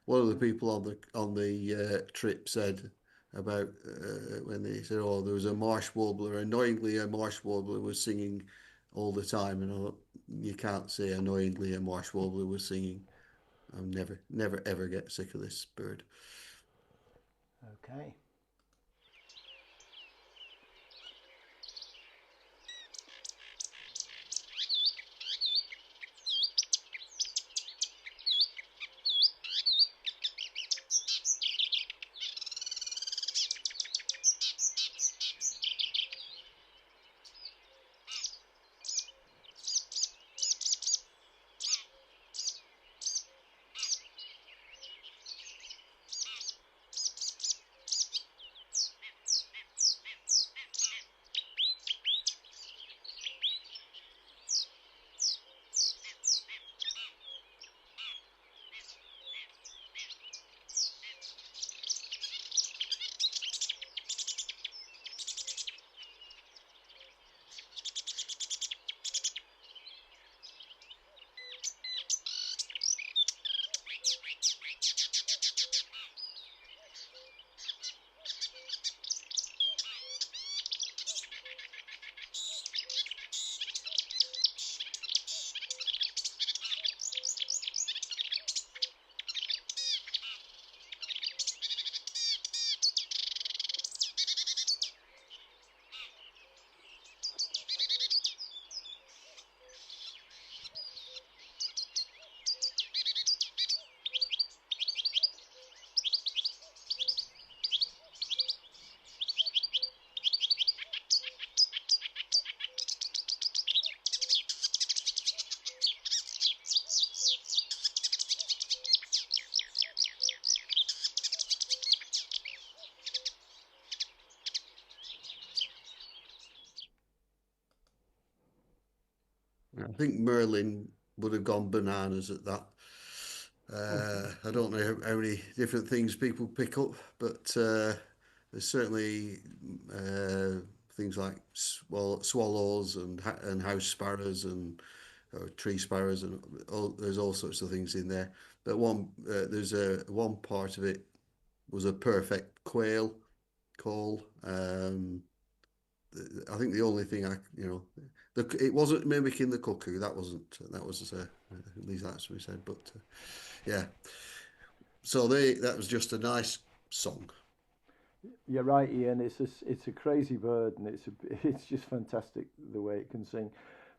One of the people on the trip said about when they said, "Oh, there was a marsh warbler. Annoyingly, a marsh warbler was singing all the time." And you can't say annoyingly a marsh warbler was singing. I'll never ever get sick of this bird. Okay. I think Merlin would have gone bananas at that. I don't know how many different things people pick up, but there's certainly things like swallows and house sparrows and tree sparrows, and there's all sorts of things in there. But there's one part of it was a perfect quail call. I think the only thing it wasn't mimicking the cuckoo. That was at least that's what we said. But yeah, so that was just a nice song. You're right, Ian. It's a crazy bird, and it's just fantastic the way it can sing.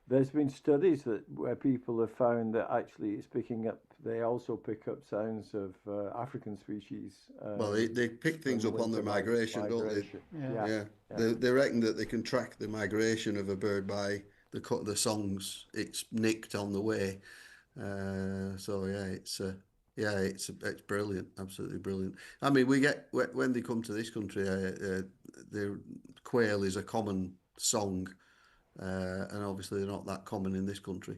There's been studies where people have found that actually it's picking up. They also pick up sounds of African species. Well, they pick things up on their migration, don't they? Yeah. They reckon that they can track the migration of a bird by the songs it's nicked on the way. So yeah, it's brilliant, absolutely brilliant. I mean, we get when they come to this country, the quail is a common song and obviously they're not that common in this country.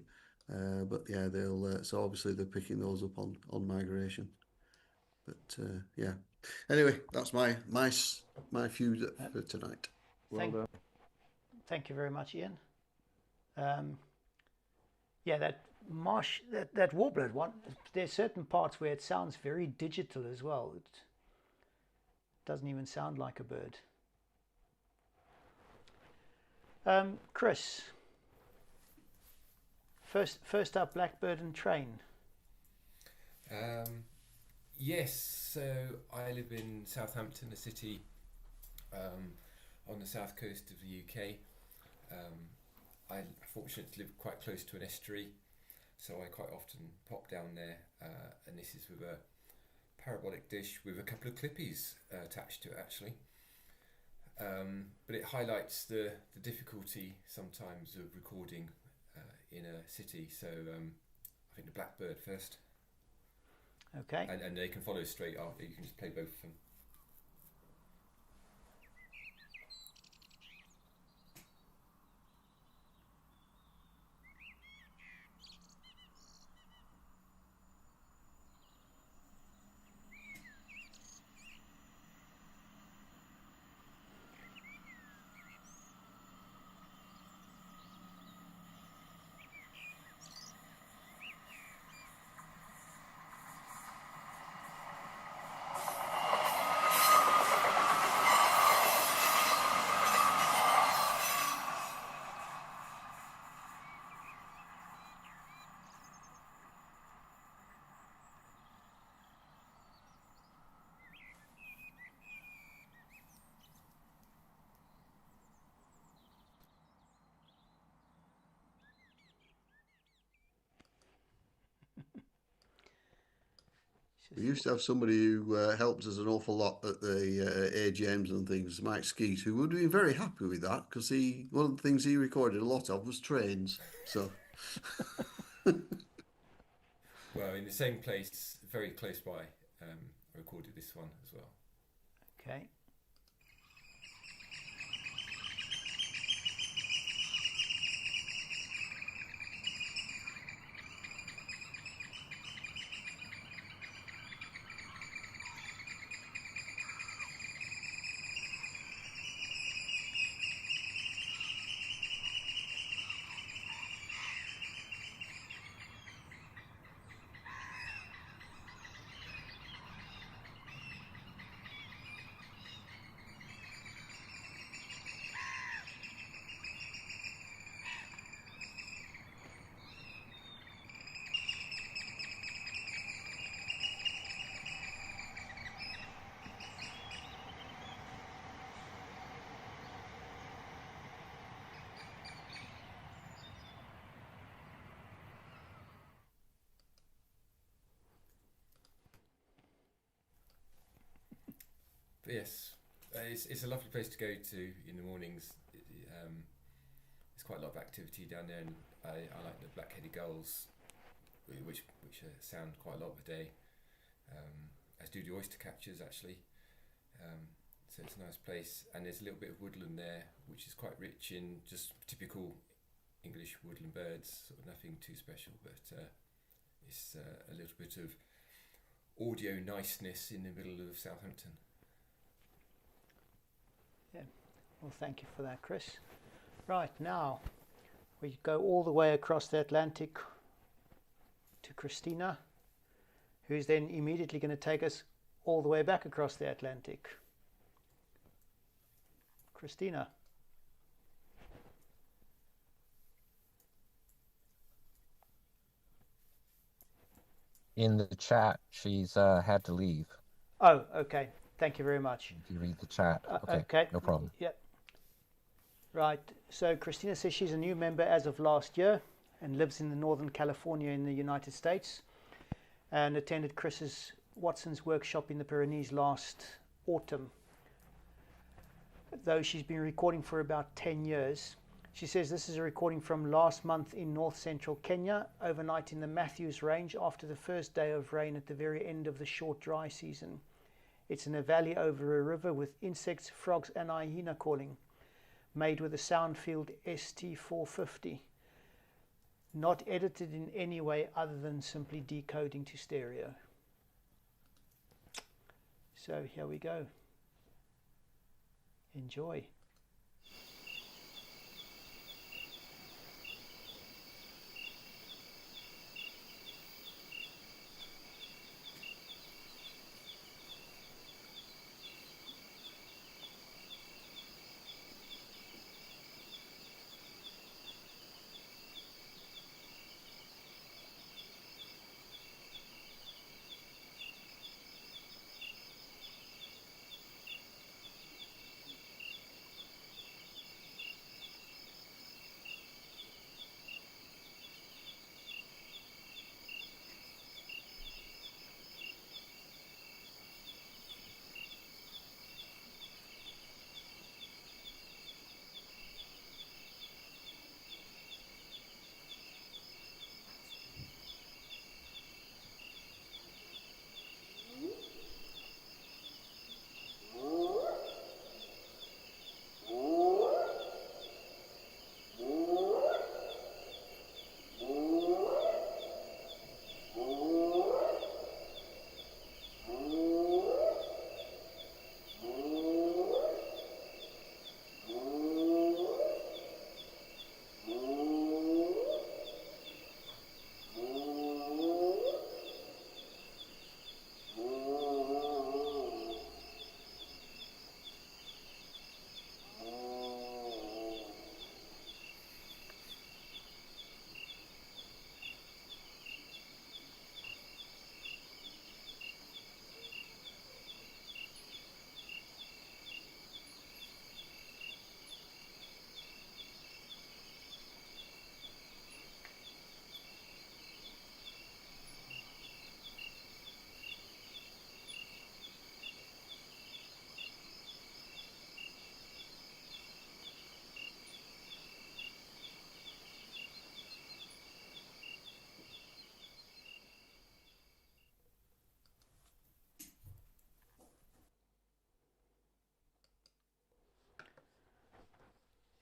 But yeah, they'll so obviously they're picking those up on migration. But yeah, anyway, that's my few for tonight. Well done. Thank you very much, Ian. Yeah, that marsh, that warbler one. There's certain parts where it sounds very digital as well. It doesn't even sound like a bird. Chris, first up, blackbird and train. Yes, so I live in Southampton, a city on the south coast of the UK. I fortunately live quite close to an estuary, so I quite often pop down there, and this is with a parabolic dish with a couple of clippies attached to it actually. But it highlights the difficulty sometimes of recording in a city, so I think the blackbird first. Okay. And they can follow straight after, you can just play both of them. We used to have somebody who helped us an awful lot at the AGMs and things, Mike Skeet, who would be very happy with that because one of the things he recorded a lot of was trains. So, well, in the same place, very close by, I recorded this one as well. Okay. But yes, it's a lovely place to go to in the mornings. There's quite a lot of activity down there, and I like the black-headed gulls, which sound quite a lot of the day, as do the oyster catchers actually. So it's a nice place, and there's a little bit of woodland there, which is quite rich in just typical English woodland birds, sort of nothing too special, but it's a little bit of audio niceness in the middle of Southampton. Yeah, well, thank you for that, Chris. Right, now we go all the way across the Atlantic to Christina, who's then immediately going to take us all the way back across the Atlantic. Christina. In the chat, she's had to leave. Oh, okay. Thank you very much. If you read the chat. Okay. No problem. Yep. Right. So Christina says she's a new member as of last year and lives in the Northern California in the United States, and attended Watson's workshop in the Pyrenees last autumn. Though she's been recording for about 10 years. She says this is a recording from last month in north central Kenya, overnight in the Matthews Range after the first day of rain at the very end of the short dry season. It's in a valley over a river with insects, frogs and hyena calling. made with a Soundfield ST450. Not edited in any way other than simply decoding to stereo. So here we go. Enjoy.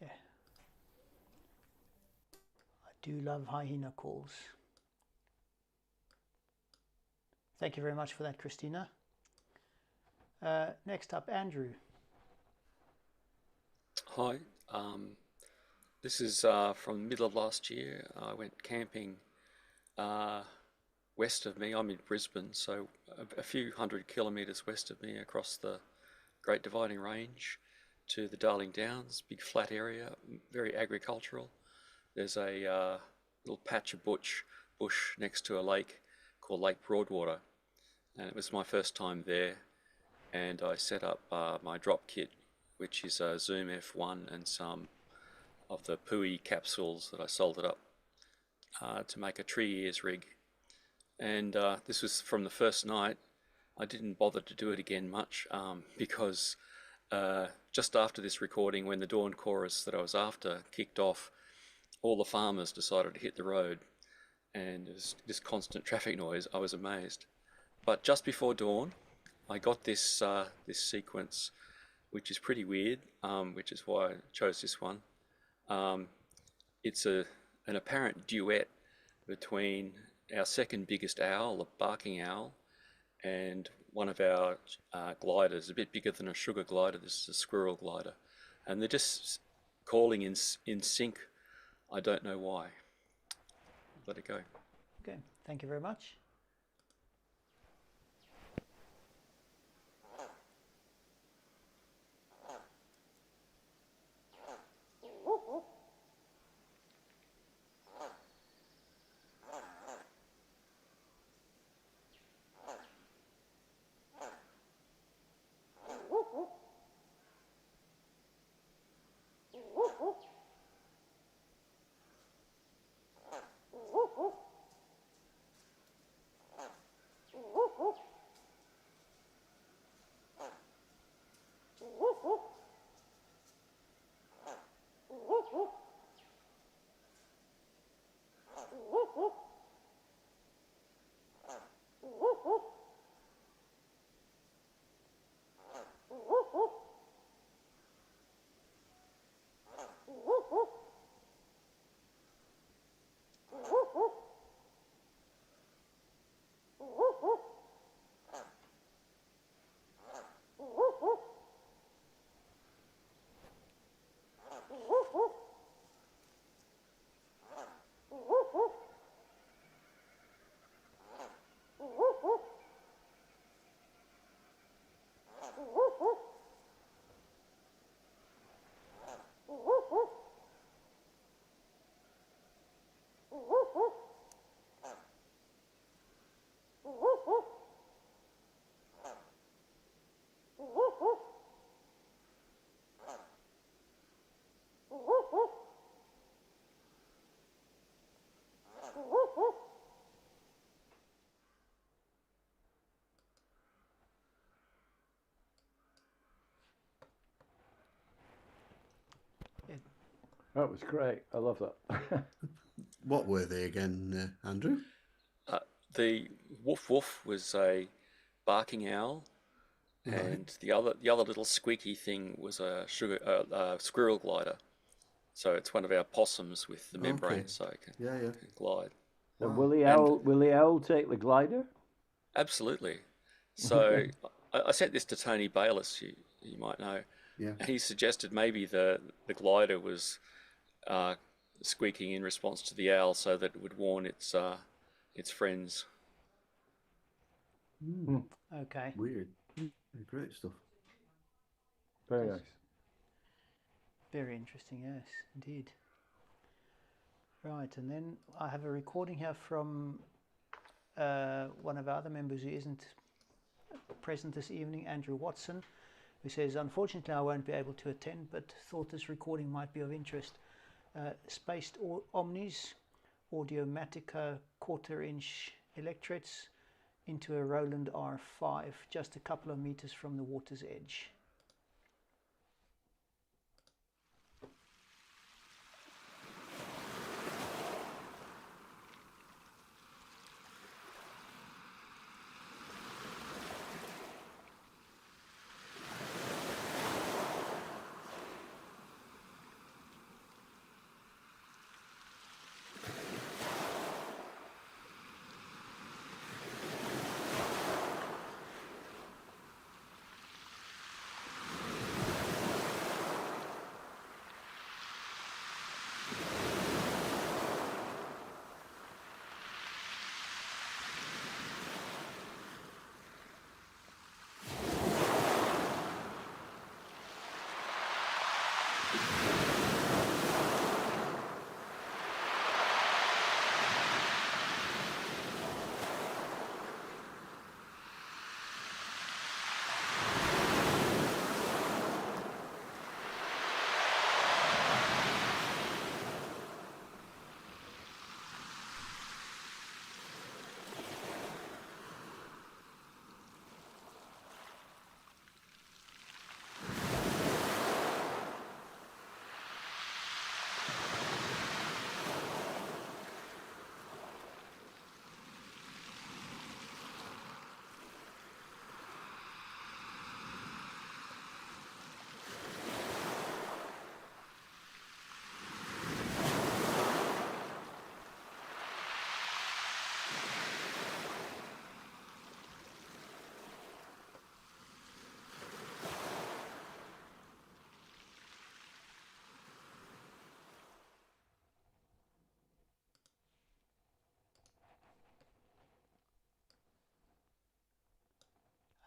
Yeah. I do love hyena calls. Thank you very much for that, Christina. Next up, Andrew. Hi, this is from the middle of last year. I went camping west of me. I'm in Brisbane, so a few 100 kilometres west of me across the Great Dividing Range to the Darling Downs, big flat area, very agricultural. There's a little patch of bush next to a lake called Lake Broadwater, and it was my first time there, and I set up my drop kit, which is a Zoom F1 and some of the Pui capsules that I soldered up to make a tree ears rig. And this was from the first night. I didn't bother to do it again much because just after this recording, when the dawn chorus that I was after kicked off, all the farmers decided to hit the road, and it was this constant traffic noise. I was amazed. But just before dawn, I got this this sequence, which is pretty weird, which is why I chose this one. It's an apparent duet between our second biggest owl, the barking owl, and one of our gliders, a bit bigger than a sugar glider. This is a squirrel glider, and they're just calling in sync. I don't know why. Let it go. Okay, thank you very much. That was great. I love that. What were they again, Andrew? The woof woof was a barking owl, Right. and the other little squeaky thing was a squirrel glider. So it's one of our possums with the membrane, Okay. so it can Yeah. glide. And Wow. will the owl take the glider? Absolutely. So I sent this to Tony Bayliss, you might know. Yeah. He suggested maybe the glider was squeaking in response to the owl, so that it would warn its friends. Okay. Weird. Great stuff. Very nice. Very interesting, yes, indeed. Right, and then I have a recording here from one of our other members who isn't present this evening, Andrew Watson, who says, unfortunately I won't be able to attend, but thought this recording might be of interest. Spaced Omnis, Audiomatica quarter-inch electrets into a Roland R5, just a couple of meters from the water's edge.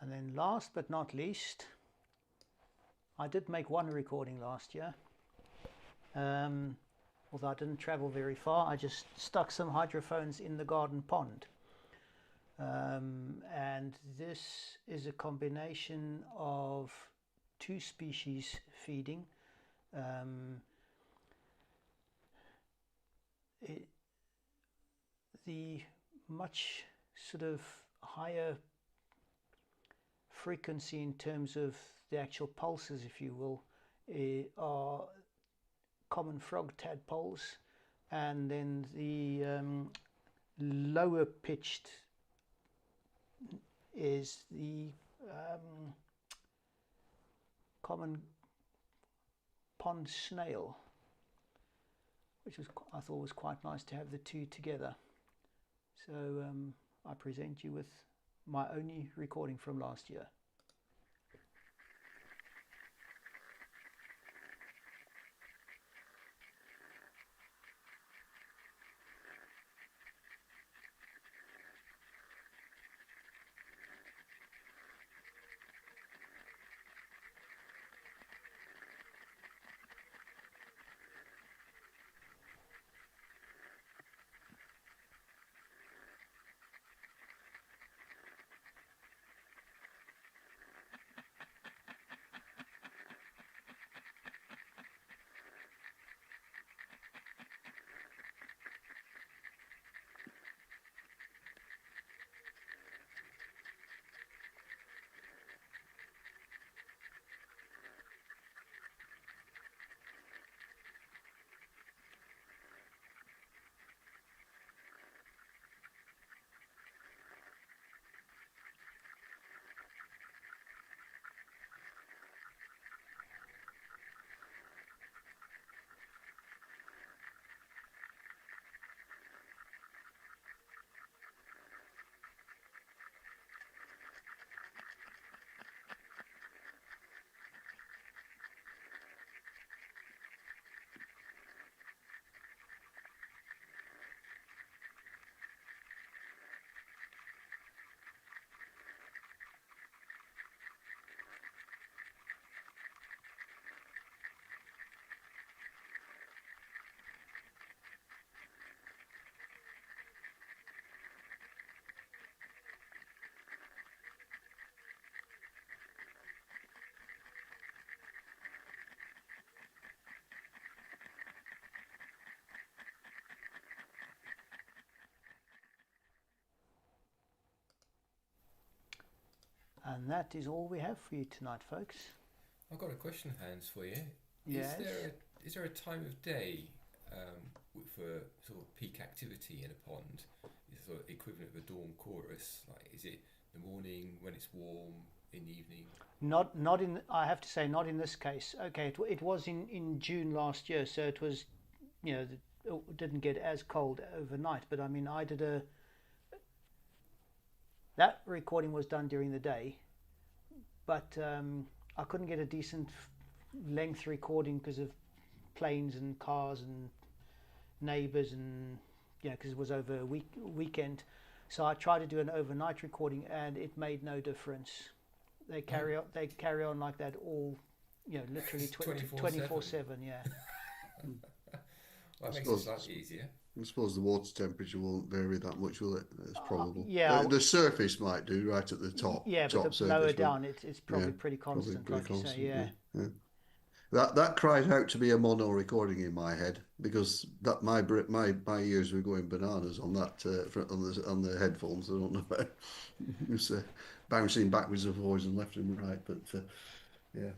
And then last but not least, I did make one recording last year. Although I didn't travel very far, I just stuck some hydrophones in the garden pond. And this is a combination of two species feeding. The much sort of higher frequency in terms of the actual pulses, if you will, are common frog tadpoles, and then the lower pitched is the common pond snail, which I thought was quite nice to have the two together. So I present you with my only recording from last year. And that is all we have for you tonight, folks. I've got a question, Hans, for you. Yes. Is there a time of day for sort of peak activity in a pond? Is sort of equivalent of a dawn chorus? Like, is it the morning when it's warm, in the evening? Not in. I have to say, not in this case. Okay, it was in June last year, so it was, it didn't get as cold overnight. But I mean, that recording was done during the day, but I couldn't get a decent length recording because of planes and cars and neighbors, and because it was over a weekend. So I tried to do an overnight recording, and it made no difference. They carry on like that all, literally 24/7. Yeah. Well, that makes it slightly easier. I suppose the water temperature won't vary that much, will it? It's probable. Yeah. The surface might do right at the top. Yeah, but the lower down, it's probably pretty constant, probably like you say. Yeah. That cries out to be a mono recording in my head, because that my ears were going bananas on that on the headphones. I don't know about it was bouncing backwards and forwards and left and right, but yeah.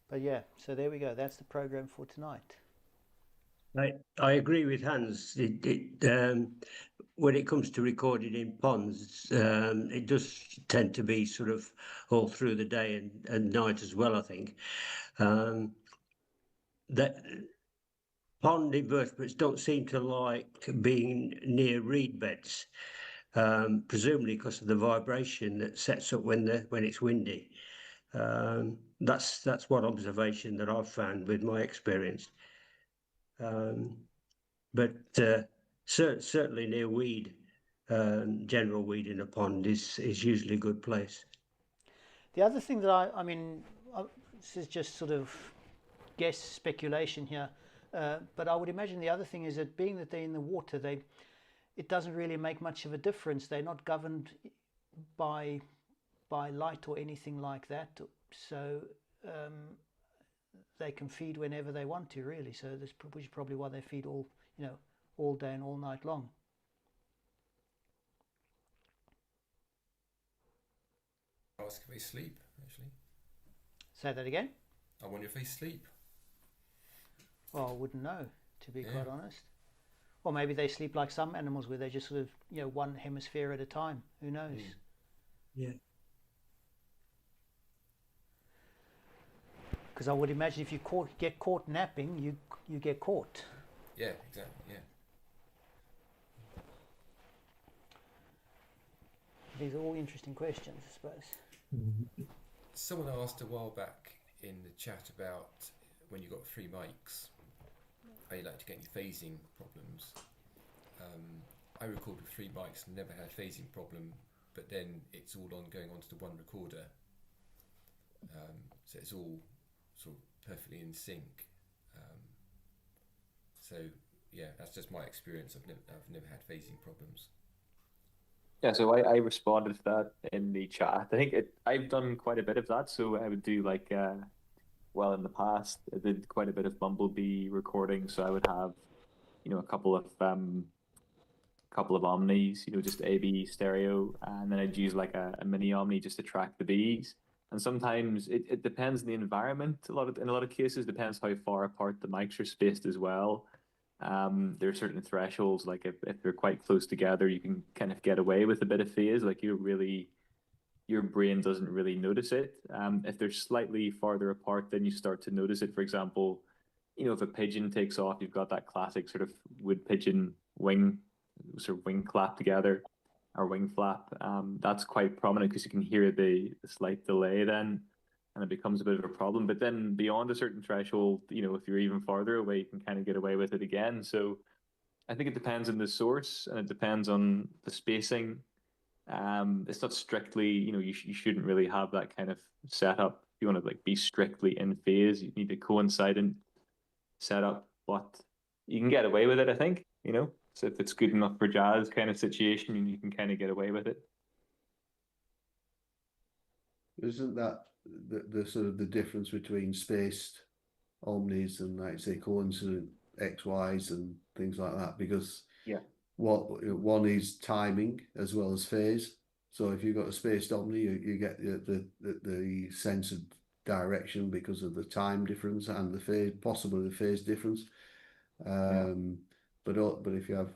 But yeah, so there we go. That's the program for tonight. I agree with Hans. When it comes to recording in ponds, it does tend to be sort of all through the day and night as well, I think. That pond invertebrates don't seem to like being near reed beds, presumably because of the vibration that sets up when it's windy. That's one observation that I've found with my experience. But certainly near weed, general weed in a pond is usually a good place. The other thing that I mean, this is just sort of guess speculation here, but I would imagine the other thing is that being that they're in the water, it doesn't really make much of a difference. They're not governed by light or anything like that, so they can feed whenever they want to, really. So which is probably why they feed all day and all night long. I ask if they sleep, actually. Say that again? I wonder if they sleep. Well, I wouldn't know, to be quite honest. Or maybe they sleep like some animals, where they just sort of, one hemisphere at a time. Who knows? Yeah. Because I would imagine if you get caught napping, you get caught. Yeah, exactly. Yeah. These are all interesting questions, I suppose. Someone asked a while back in the chat about when you got 3 mics, how you like to get any phasing problems. I recorded with 3 mics and never had a phasing problem, but then it's all going onto the one recorder. So it's all sort of perfectly in sync. So yeah, that's just my experience. I've never had phasing problems. Yeah, so I responded to that in the chat. I think I've done quite a bit of that. So I would do like, well, in the past, I did quite a bit of Bumblebee recording. So I would have, a couple of Omnis, just AB stereo, and then I'd use like a mini Omni just to track the bees. And sometimes it depends on the environment. In a lot of cases, depends how far apart the mics are spaced as well. There are certain thresholds, like if they're quite close together, you can kind of get away with a bit of phase, like your brain doesn't really notice it. If they're slightly farther apart, then you start to notice it. For example, if a pigeon takes off, you've got that classic sort of wood pigeon wing clap together, or wing flap. That's quite prominent because you can hear the slight delay then, and it becomes a bit of a problem. But then beyond a certain threshold, if you're even farther away, you can kind of get away with it again. So I think it depends on the source, and it depends on the spacing. It's not strictly, you shouldn't really have that kind of setup. If you want to like be strictly in phase, you need a coincident setup, but you can get away with it, I think, So if it's good enough for jazz kind of situation, you can kind of get away with it. Isn't that the sort of the difference between spaced omnis and, like, say, coincident XYs and things like that? Because one is timing as well as phase. So if you've got a spaced omni, you get the sense of direction because of the time difference and the phase, possibly the phase difference. But if you have,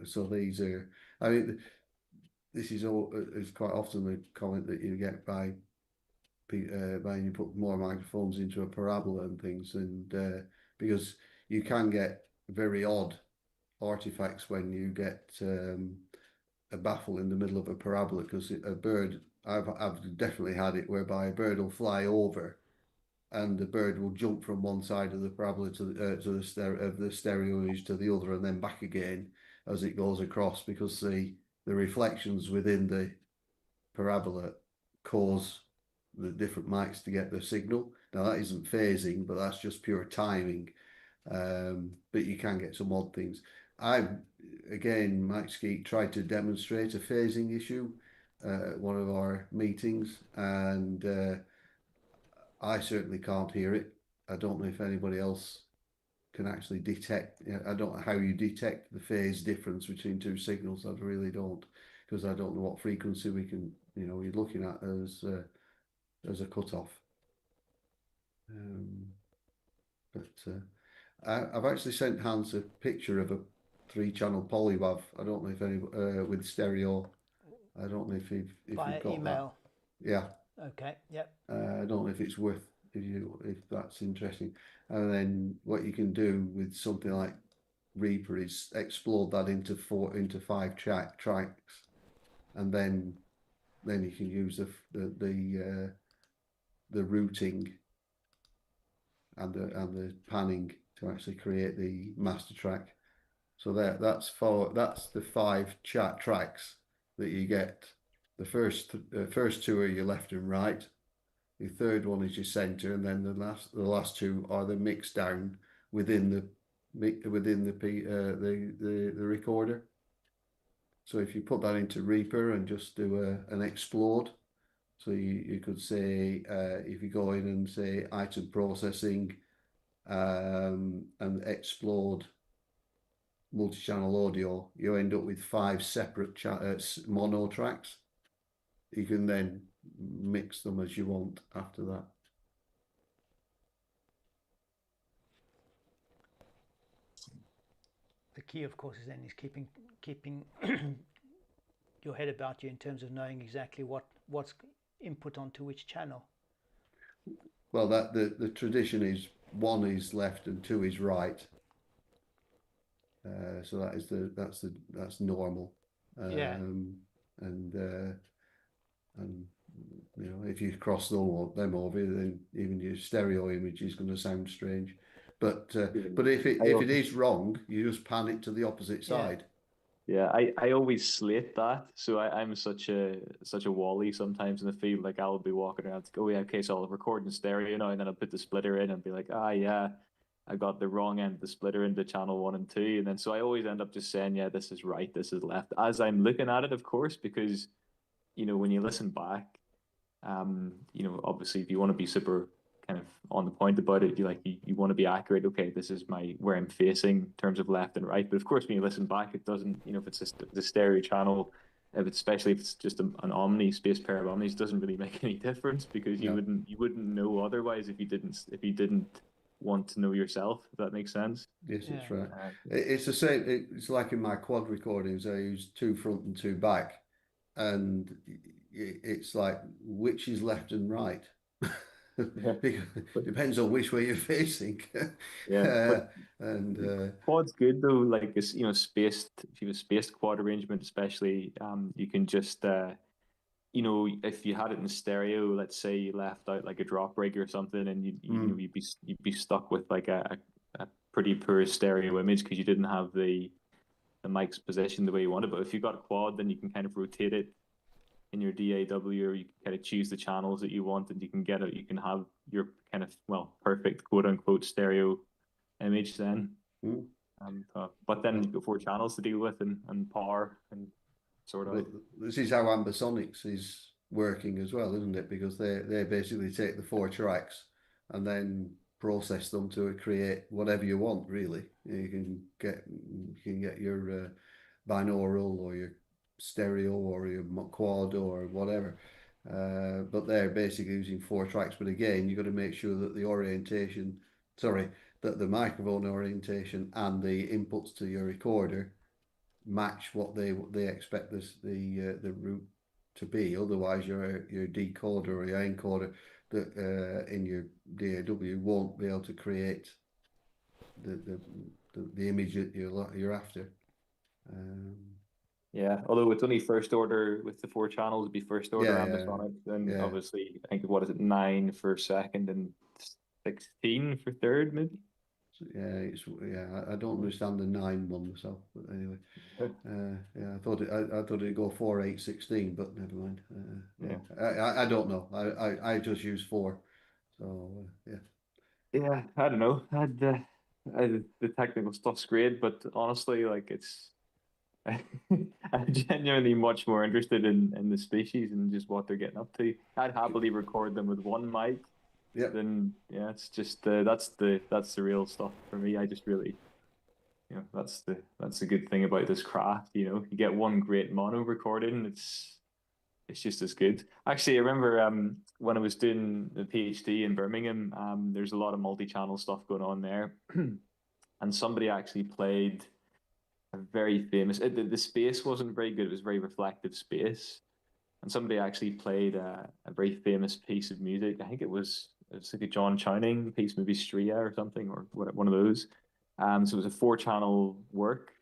so these are, I mean, this is quite often the comment that you get by you put more microphones into a parabola and things, and because you can get very odd artifacts when you get a baffle in the middle of a parabola, because a bird, I've definitely had it whereby a bird will fly over and the bird will jump from one side of the parabola to the stereo image to the other and then back again as it goes across, because the reflections within the parabola cause the different mics to get the signal. Now that isn't phasing, but that's just pure timing. But you can get some odd things. Mike Skeet tried to demonstrate a phasing issue at one of our meetings, and I certainly can't hear it. I don't know if anybody else can actually detect. I don't know how you detect the phase difference between two signals. I really don't, because I don't know what frequency we can, you're looking at as a cutoff. I've actually sent Hans a picture of a 3-channel polywav. I don't know if any with stereo. I don't know if you've got email. That. Yeah. Okay. Yep. I don't know if it's worth if that's interesting. And then what you can do with something like Reaper is explode that into 5 tracks, and then you can use the routing and the panning to actually create the master track. So that's the 5 tracks that you get. The first 2 are your left and right. The third one is your center, and then the last 2 are the mix down within the recorder. So if you put that into Reaper and just do an explode, so you could say if you go in and say item processing and explode multi-channel audio, you end up with 5 separate mono tracks. You can then mix them as you want after that. The key, of course, is then keeping your head about you in terms of knowing exactly what's input onto which channel. Well, that the tradition is 1 is left and 2 is right. So that's normal. And if you cross them over, then even your stereo image is going to sound strange. But if it is wrong, you just pan it to the opposite side. Yeah, I always slate that. So I'm such a wally sometimes in the field. Like I'll be walking around to go, oh yeah, okay, so I'll record in stereo, and then I'll put the splitter in and be like, yeah, I got the wrong end of the splitter into channel 1 and 2. And then so I always end up just saying, yeah, this is right, this is left, as I'm looking at it, of course, because when you listen back, obviously if you want to be super kind of on the point about it, you want to be accurate. Okay, this is where I'm facing in terms of left and right. But of course, when you listen back, it doesn't. If it's the stereo channel, especially if it's just an omni space pair of omnis, doesn't really make any difference, because you wouldn't know otherwise if you didn't want to know yourself. If that makes sense. Yes, it's right. It's the same. It's like in my quad recordings, I use 2 front and 2 back, and it's like which is left and right. It depends on which way you're facing. Quad's good though. Like spaced. If you have a spaced quad arrangement, especially, you can just if you had it in stereo, let's say you left out like a drop break or something, and you'd be stuck with like a pretty poor stereo image because you didn't have the mic's position the way you wanted. But if you got a quad, then you can kind of rotate it in your DAW, or you can kind of choose the channels that you want, and you can have your kind of perfect quote unquote stereo image then. But then you've got 4 channels to deal with and power and sort of. This is how Ambisonics is working as well, isn't it? Because they basically take the 4 tracks and then process them to create whatever you want. Really, you can get your binaural or your stereo or your quad or whatever. But they're basically using 4 tracks. But again, you've got to make sure that that the microphone orientation and the inputs to your recorder match what they expect the route to be. Otherwise, your decoder or your encoder that in your DAW won't be able to create the image that you're after. Yeah, although it's only first order with the 4 channels, it'd be first order ambisonic, then obviously I think what is it, 9 for second and 16 for third, maybe. I don't understand the 9 one myself, but anyway, I thought it'd go 4, 8, 16, but never mind. I don't know. I just use 4, so yeah. Yeah, I don't know. The technical stuff's great, but honestly, like I'm genuinely much more interested in the species and just what they're getting up to. I'd happily record them with 1 mic. Yeah. Then it's just that's the real stuff for me. I just really, that's the good thing about this craft. You get 1 great mono recording, it's just as good. Actually, I remember when I was doing the PhD in Birmingham, there's a lot of multi-channel stuff going on there, and somebody actually played a very famous. The space wasn't very good; it was very reflective space, and somebody actually played a very famous piece of music. I think it's like a John Chowning piece, maybe Stria or something, or one of those. So it was a 4-channel work,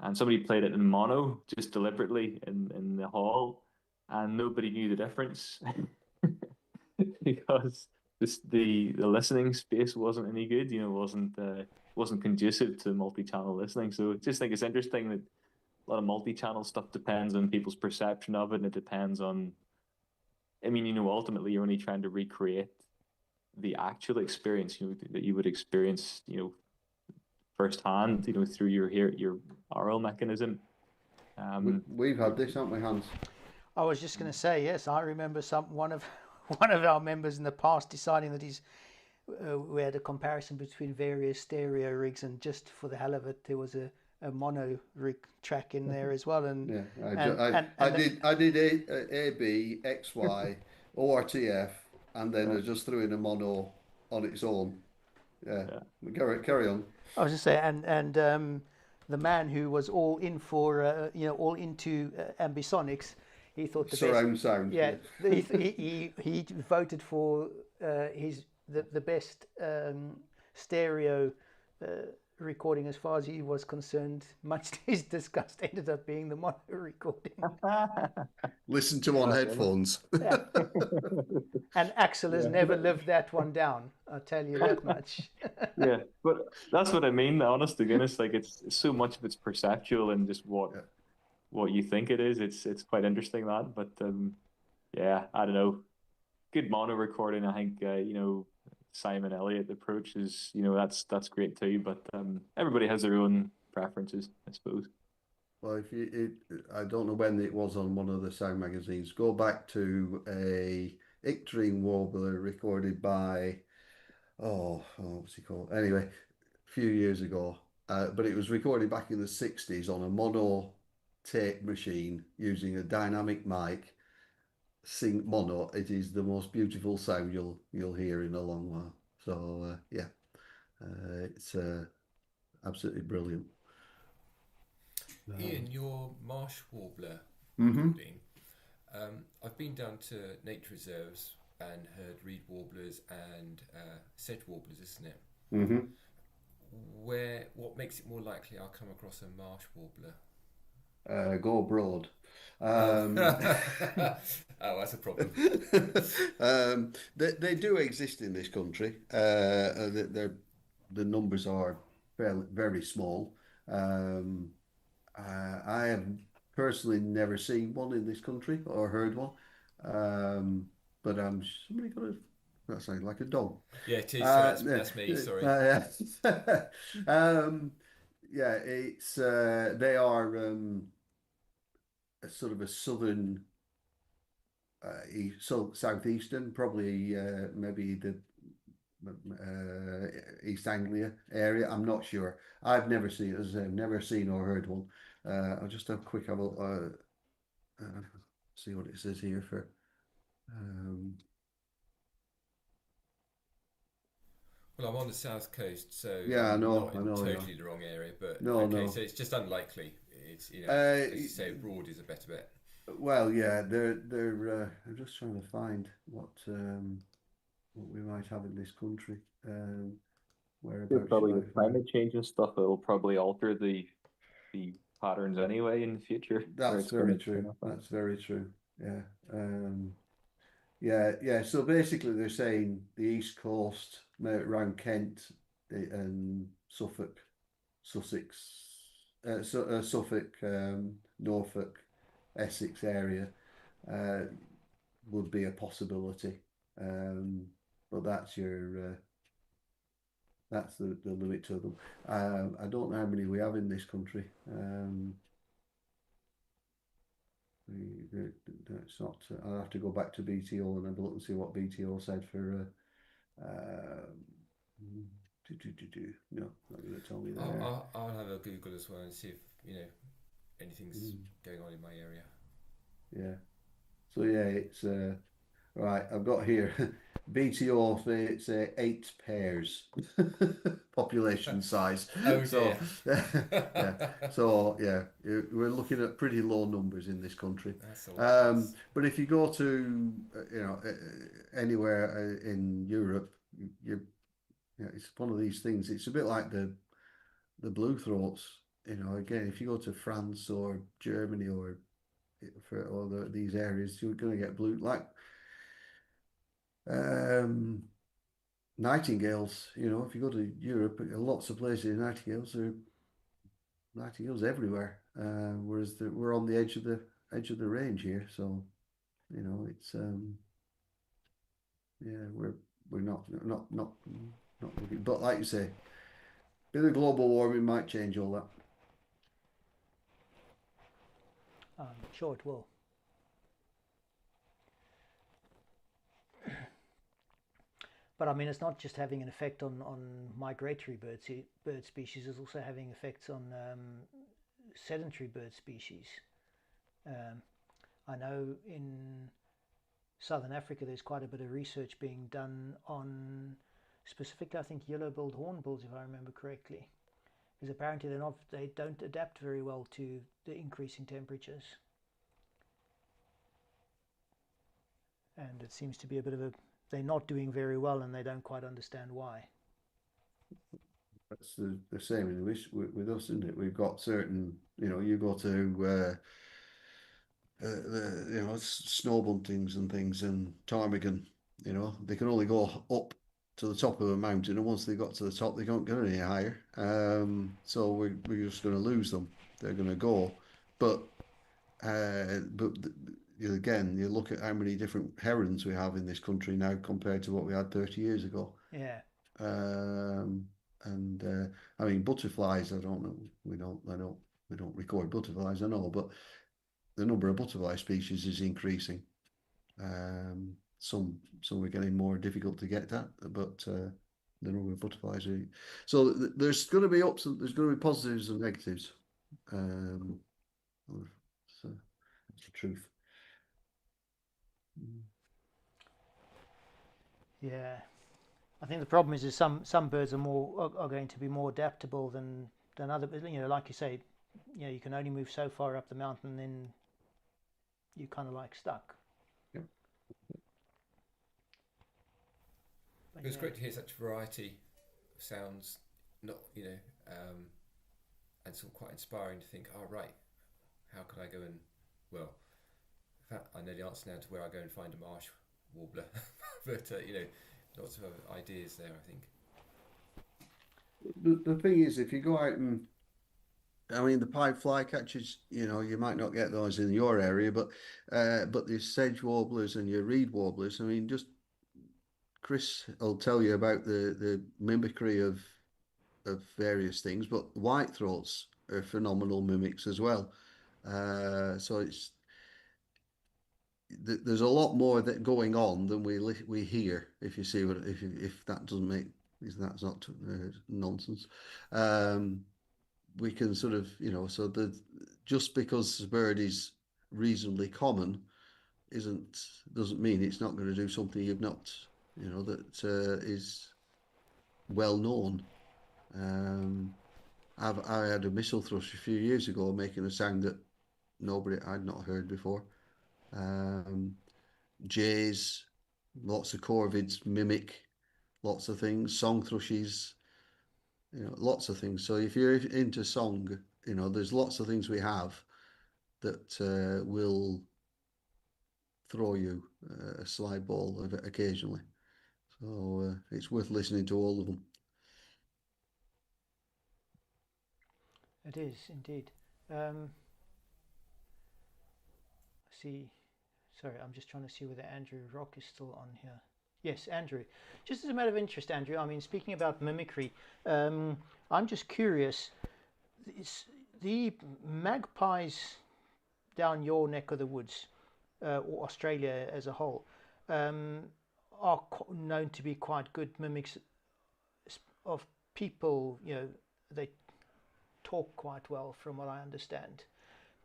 and somebody played it in mono just deliberately in the hall, and nobody knew the difference because the listening space wasn't any good. Wasn't conducive to multi-channel listening. So I just think it's interesting that a lot of multi-channel stuff depends on people's perception of it, and it depends on. I mean, ultimately, you're only trying to recreate the actual experience, that you would experience, firsthand, through your oral mechanism. We've had this, haven't we, Hans? I was just going to say, yes, I remember one of our members in the past deciding that we had a comparison between various stereo rigs, and just for the hell of it, there was a mono rig track in there as well. And I did AB, XY, ORTF, and then I just threw in a mono on its own. Yeah. Carry on. I was just saying, and the man who was all in for all into ambisonics, he thought the surround best, sound. Yeah, he voted for the best stereo recording, as far as he was concerned. Much to his disgust, ended up being the mono recording. Listen to on headphones. Yeah. And Axel has never lived that one down, I'll tell you that much. Yeah, but that's what I mean, honest to goodness. Like, it's so much of it's perceptual and just what you think it is. It's quite interesting, that. But I don't know. Good mono recording, I think, Simon Elliott approach is, that's great too. But everybody has their own preferences, I suppose. Well, I don't know when it was on one of the sound magazines. Go back to a Icterine warbler recorded by, what's he called? Anyway, a few years ago. But it was recorded back in the 60s on a mono tape machine using a dynamic mic. Sing mono. It is the most beautiful sound you'll hear in a long while. So it's absolutely brilliant. Ian, your marsh warbler recording. I've been down to nature reserves and heard reed warblers and sedge warblers, isn't it? Mm-hmm. What makes it more likely I'll come across a marsh warbler? Go abroad. That's a problem. They do exist in this country. The numbers are very small. I have personally never seen one in this country or heard one. But somebody got that sounds like a dog. Yeah, it is. That's me. Sorry. It's they are sort of a southern, southeastern, probably maybe the East Anglia area. I'm not sure. I've never seen or heard one. I'll just have a quick see what it says here for. Well, I'm on the south coast, so Yeah, I'm I know, not in totally the wrong area, but no, okay, no. so it's just unlikely. It's, you know, as you say, abroad is a better bet. Well, yeah, they're. I'm just trying to find what we might have in this country. Whereabouts Probably you with might find. climate change and stuff, it'll probably alter the patterns anyway in the future. That's very true. That's very true. Yeah. Yeah. So basically, they're saying the East Coast, around Kent and Suffolk, Sussex, Suffolk, Norfolk, Essex area would be a possibility. But that's that's the limit to them. I don't know how many we have in this country. It's not. I'll have to go back to BTO and have a look and see what BTO said for. No, not going to tell me there. I'll have a Google as well and see if anything's going on in my area. Yeah. So yeah, it's right. I've got here BTO. It's 8 pairs population size. Oh so dear. yeah. So yeah, we're looking at pretty low numbers in this country. That's a lot. But if you go to anywhere in Europe, it's one of these things. It's a bit like the blue throats. Again, if you go to France or Germany or these areas, you're going to get blue nightingales. If you go to Europe, lots of places, nightingales everywhere. Whereas we're on the edge of the range here, so it's we're not looking. But like you say, a bit of global warming might change all that. Sure, it will. But I mean, it's not just having an effect on migratory bird species. It's also having effects on sedentary bird species. I know in Southern Africa, there's quite a bit of research being done on specifically, I think, yellow-billed hornbills, if I remember correctly. Because apparently they don't adapt very well to the increasing temperatures. And it seems to be a bit of they're not doing very well, and they don't quite understand why. That's the same with us, isn't it? We've got certain, you go to snow buntings and things in ptarmigan, they can only go up to the top of a mountain, and once they got to the top, they can't get any higher. So we're just going to lose them. They're going to go, but again, you look at how many different herons we have in this country now compared to what we had 30 years ago. Yeah. I mean, butterflies, I don't know. We don't record butterflies, I know, but the number of butterfly species is increasing. Some are getting more difficult to get at, but the number of butterflies are. So there's going to be ups and there's going to be positives and negatives. So that's the truth. Yeah, I think the problem is some birds are going to be more adaptable than other. Like you say, you can only move so far up the mountain, then you're kind of like stuck. Yep. It was great to hear such variety of sounds, and sort of quite inspiring to think, right, how can I go and, well, in fact, I know the answer now to where I go and find a marsh warbler, but lots of ideas there, I think. The thing is, if you go out and, I mean, the pied flycatchers, you might not get those in your area, but the sedge warblers and your reed warblers, I mean, just Chris will tell you about the mimicry of various things, but white throats are phenomenal mimics as well. So there's a lot more that going on than we hear. If you see if that doesn't make, if that's not nonsense. We can sort of, so just because the bird is reasonably common doesn't mean it's not going to do something you've not, that is well known. I had a missile thrush a few years ago making a sound that I'd not heard before. Jays, lots of corvids mimic lots of things, song thrushes, lots of things. So if you're into song, there's lots of things we have that will throw you a slide ball occasionally. So it's worth listening to all of them. It is indeed. See, sorry, I'm just trying to see whether Andrew Rock is still on here. Yes, Andrew. Just as a matter of interest, Andrew, I mean, speaking about mimicry, I'm just curious, the magpies down your neck of the woods, or Australia as a whole, are known to be quite good mimics of people. They talk quite well, from what I understand.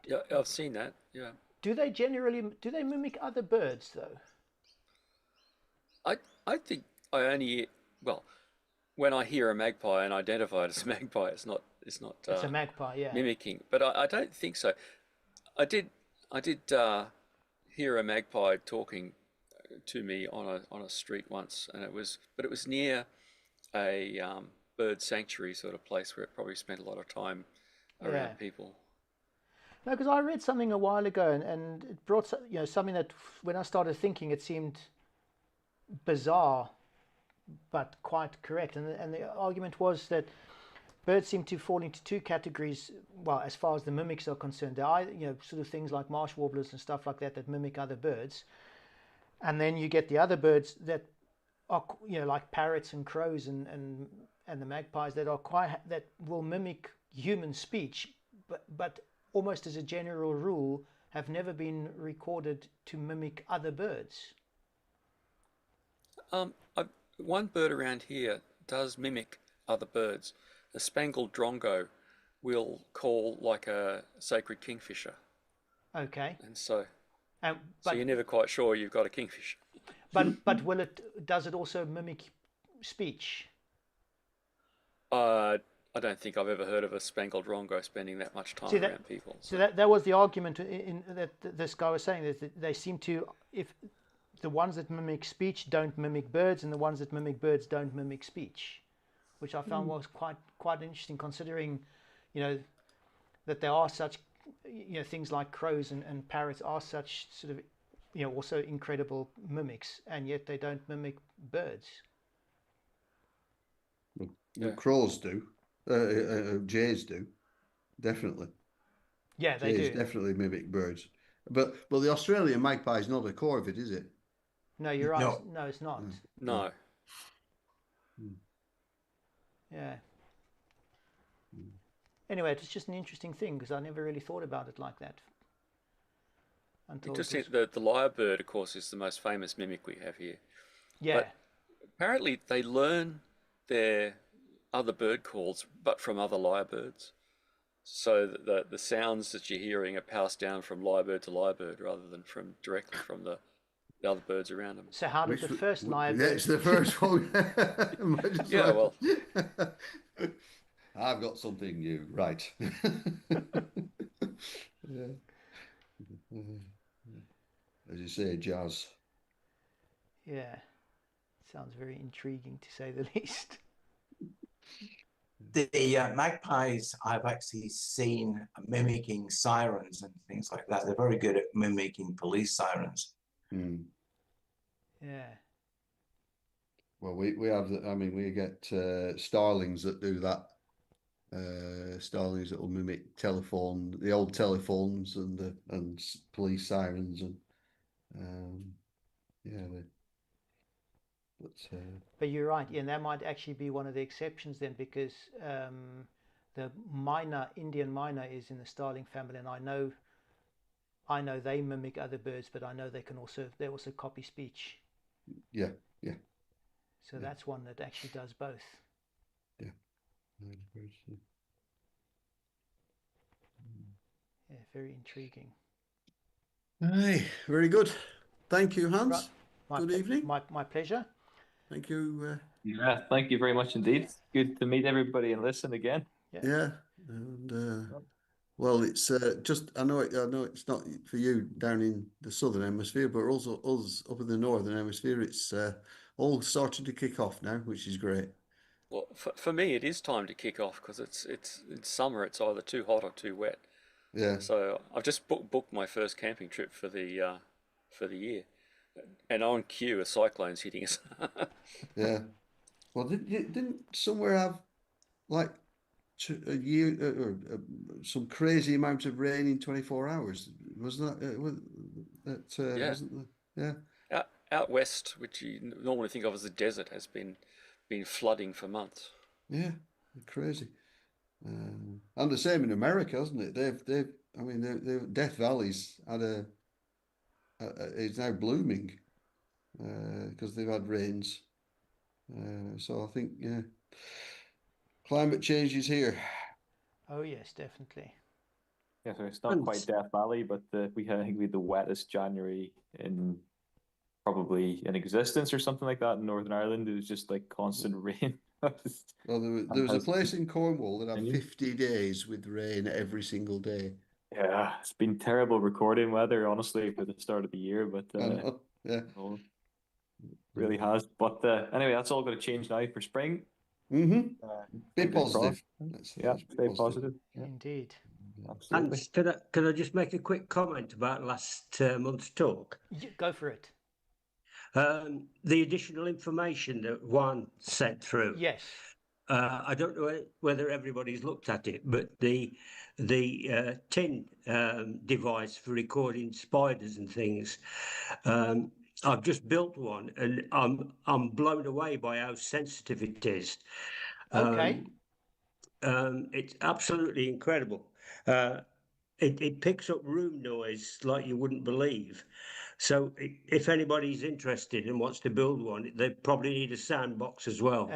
Yeah, I've seen that. Yeah. Do they mimic other birds though? I think I only when I hear a magpie and identify it as a magpie, it's not. It's a magpie, yeah. Mimicking, but I don't think so. I did hear a magpie talking to me on a street once, and it was near a bird sanctuary sort of place where it probably spent a lot of time around people. No, because I read something a while ago, and it brought something that when I started thinking, it seemed bizarre, but quite correct. And the argument was that birds seem to fall into two categories. Well, as far as the mimics are concerned, there are sort of things like marsh warblers and stuff like that mimic other birds, and then you get the other birds that are like parrots and crows and the magpies that will mimic human speech, but almost as a general rule have never been recorded to mimic other birds. One bird around here does mimic other birds. A spangled drongo will call like a sacred kingfisher. Okay. And so you're never quite sure you've got a kingfisher. But does it also mimic speech? I don't think I've ever heard of a spangled drongo spending that much time around people. So that was the argument that this guy was saying, that they seem to, if the ones that mimic speech don't mimic birds, and the ones that mimic birds don't mimic speech, which I found was quite interesting, considering, that there are such, things like crows and parrots are such sort of, also incredible mimics, and yet they don't mimic birds. Well, crows do. Jays do, definitely. Yeah, they Jays do. Definitely mimic birds. But the Australian magpie is not a corvid, is it? No, you're right. No, it's not. No. Yeah. Anyway, it's just an interesting thing because I never really thought about it like that. The lyrebird, of course, is the most famous mimic we have here. Yeah. But apparently they learn their other bird calls, but from other lyrebirds. So the sounds that you're hearing are passed down from lyrebird to lyrebird rather than directly from the other birds around them. So how did the first lyrebird... That's the first one. Yeah, well... I've got something new, right. Yeah. As you say, jazz. Yeah. Sounds very intriguing, to say the least. The magpies I've actually seen mimicking sirens and things like that. They're very good at mimicking police sirens. Mm. Yeah. Well, we have we get starlings that do that. Starlings that will mimic the old telephones and police sirens and But you're right, and that might actually be one of the exceptions then, because the Indian myna is in the starling family, and I know they mimic other birds, but I know they also copy speech. Yeah. So that's one that actually does both. Yeah. Yeah, very intriguing. Aye, very good. Thank you, Hans. Right. Good evening. My pleasure. Thank you. Yeah, thank you very much indeed. Good to meet everybody and listen again. Yeah, and well, it's just I know it's not for you down in the southern hemisphere, but also us up in the northern hemisphere. It's all starting to kick off now, which is great. Well, for me, it is time to kick off because it's summer. It's either too hot or too wet. Yeah. So I've just booked my first camping trip for the year, and on cue a cyclone's hitting us. Yeah. Well, didn't somewhere have like a year or some crazy amount of rain in 24 hours? Wasn't that? Yeah. Wasn't the, yeah. Out west, which you normally think of as a desert, has been flooding for months. Yeah, crazy. And the same in America, hasn't it? I mean, Death Valley's had it's now blooming because they've had rains. So I think, yeah, climate change is here. Oh yes, definitely. Yeah, so it's not quite Death Valley, but I think we had the wettest January in probably in existence or something like that in Northern Ireland. It was just like constant rain. Well, there was a place in Cornwall that had 50 days with rain every single day. Yeah, it's been terrible recording weather, honestly, for the start of the year, but yeah, really has. But anyway, that's all going to change now for spring. Mm-hmm. Be positive. Yeah, stay positive. Yeah. Indeed. Absolutely. And can I just make a quick comment about last month's talk? Go for it. The additional information that Juan sent through. Yes. I don't know whether everybody's looked at it, but the tin device for recording spiders and things. I've just built one, and I'm blown away by how sensitive it is. Okay. It's absolutely incredible. It picks up room noise like you wouldn't believe. So if anybody's interested and wants to build one, they probably need a sound box as well.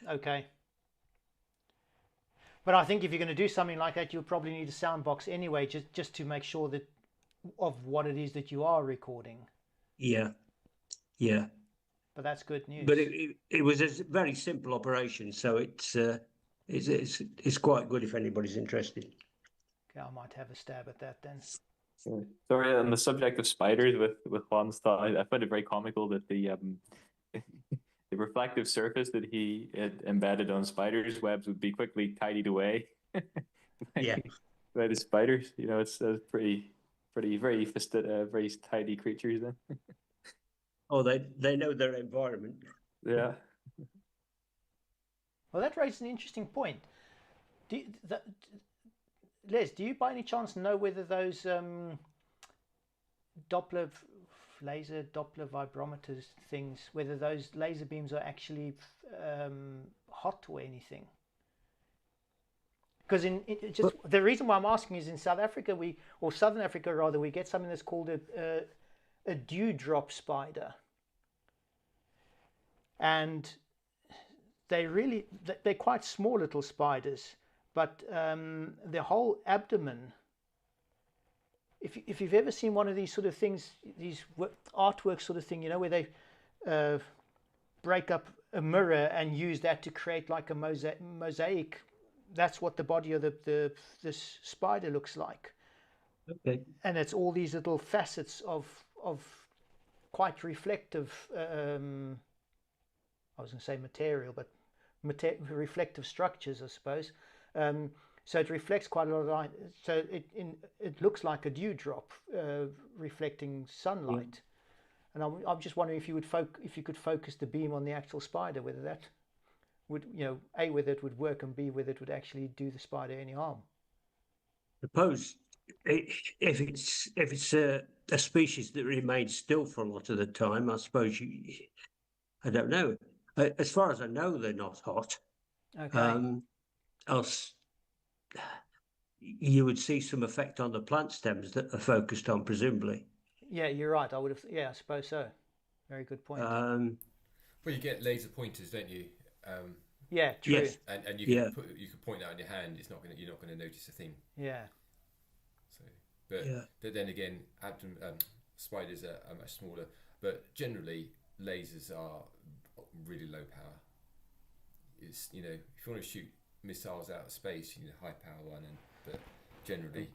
Okay. But I think if you're going to do something like that, you'll probably need a sound box anyway, just to make sure that of what it is that you are recording. Yeah. But that's good news. But it was a very simple operation, so it's quite good if anybody's interested. Okay, I might have a stab at that then. Sorry, on the subject of spiders with Juan's thought, I find it very comical that the the reflective surface that he had embedded on spiders' webs would be quickly tidied away. Yeah. By the spiders, it's pretty very tidy creatures then. Oh, they know their environment. Yeah. Well, that raises an interesting point. Les, do you by any chance know whether those laser Doppler vibrometers things, whether those laser beams are actually hot or anything? Because the reason why I'm asking is in South Africa or Southern Africa rather, we get something that's called a dewdrop spider, and they're quite small little spiders, but their whole abdomen. If you've ever seen one of these sort of things, these artwork sort of thing, where they break up a mirror and use that to create like a mosaic, that's what the body of this spider looks like. Okay. And it's all these little facets of quite reflective. I was going to say material, but reflective structures, I suppose. So it reflects quite a lot of light. So it looks like a dewdrop reflecting sunlight. Yeah. And I'm just wondering if you could focus the beam on the actual spider, whether that would, A, whether it would work, and B, whether it would actually do the spider any harm. Suppose if it's a species that remains still for a lot of the time, I suppose I don't know. As far as I know, they're not hot. Okay. Else you would see some effect on the plant stems that are focused on, presumably. Yeah, you're right. I suppose so. Very good point. Well, you get laser pointers, don't you? Yeah, true. Yes. And you can point that on your hand. You're not going to notice a thing. Yeah. So But then again, spiders are much smaller. But generally, lasers are really low power. It's, you know, if you want to shoot missiles out of space, you need a high power one, but generally,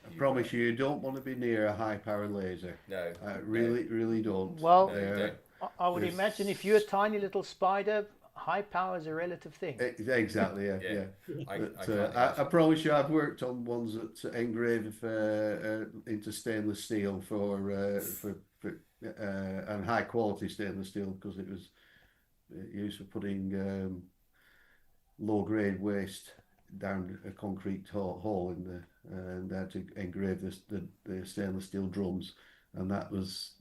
I promise you don't want to be near a high power laser. No, really don't. Well, don't. I would imagine if you're a tiny little spider, high power is a relative thing. Exactly, yeah. I I promise you, I've worked on ones that engrave into stainless steel for and high quality stainless steel, because it was used for putting low grade waste down a concrete hole in the, and they had to engrave the stainless steel drums, and it was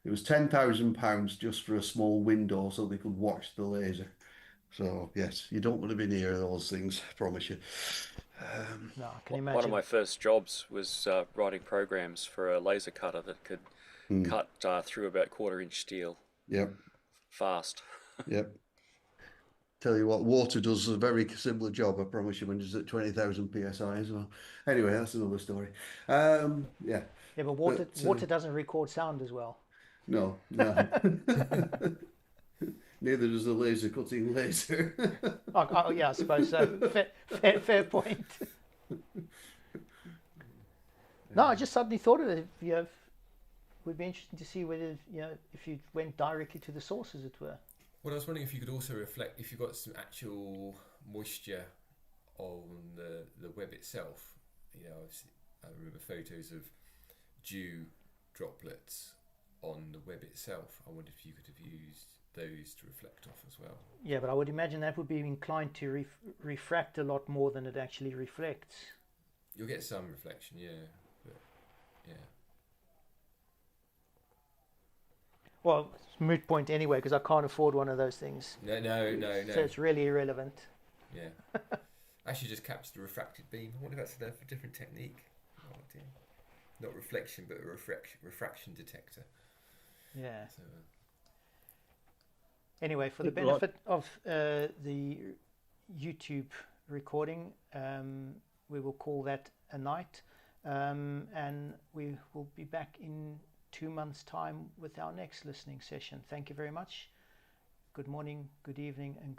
£10,000 just for a small window so they could watch the laser. So yes, you don't want to be near those things, I promise you. No, I can imagine. One of my first jobs was writing programs for a laser cutter that could cut through about 1/4-inch steel. Yep. Fast. Yep. Tell you what, water does a very similar job, I promise you, when it's at 20,000 psi as well. Anyway, that's another story. Yeah. Yeah, but water doesn't record sound as well. No. Neither does the laser cutting laser. Oh, yeah, I suppose so. Fair point. No, I just suddenly thought of it. It would be interesting to see whether, if you went directly to the source, as it were. Well, I was wondering if you could also reflect, if you've got some actual moisture on the web itself. I remember photos of dew droplets on the web itself. I wonder if you could have used those to reflect off as well. Yeah, but I would imagine that would be inclined to refract a lot more than it actually reflects. You'll get some reflection, yeah. But, yeah. Well, it's a moot point anyway, because I can't afford one of those things. No. So it's really irrelevant. Yeah. Actually, just capture the refracted beam. I wonder if that's a different technique. Oh, dear. Not reflection, but a refraction detector. Yeah. So, anyway, for the benefit of the YouTube recording, we will call that a night, and we will be back in 2 months' time with our next listening session. Thank you very much. Good morning, good evening, and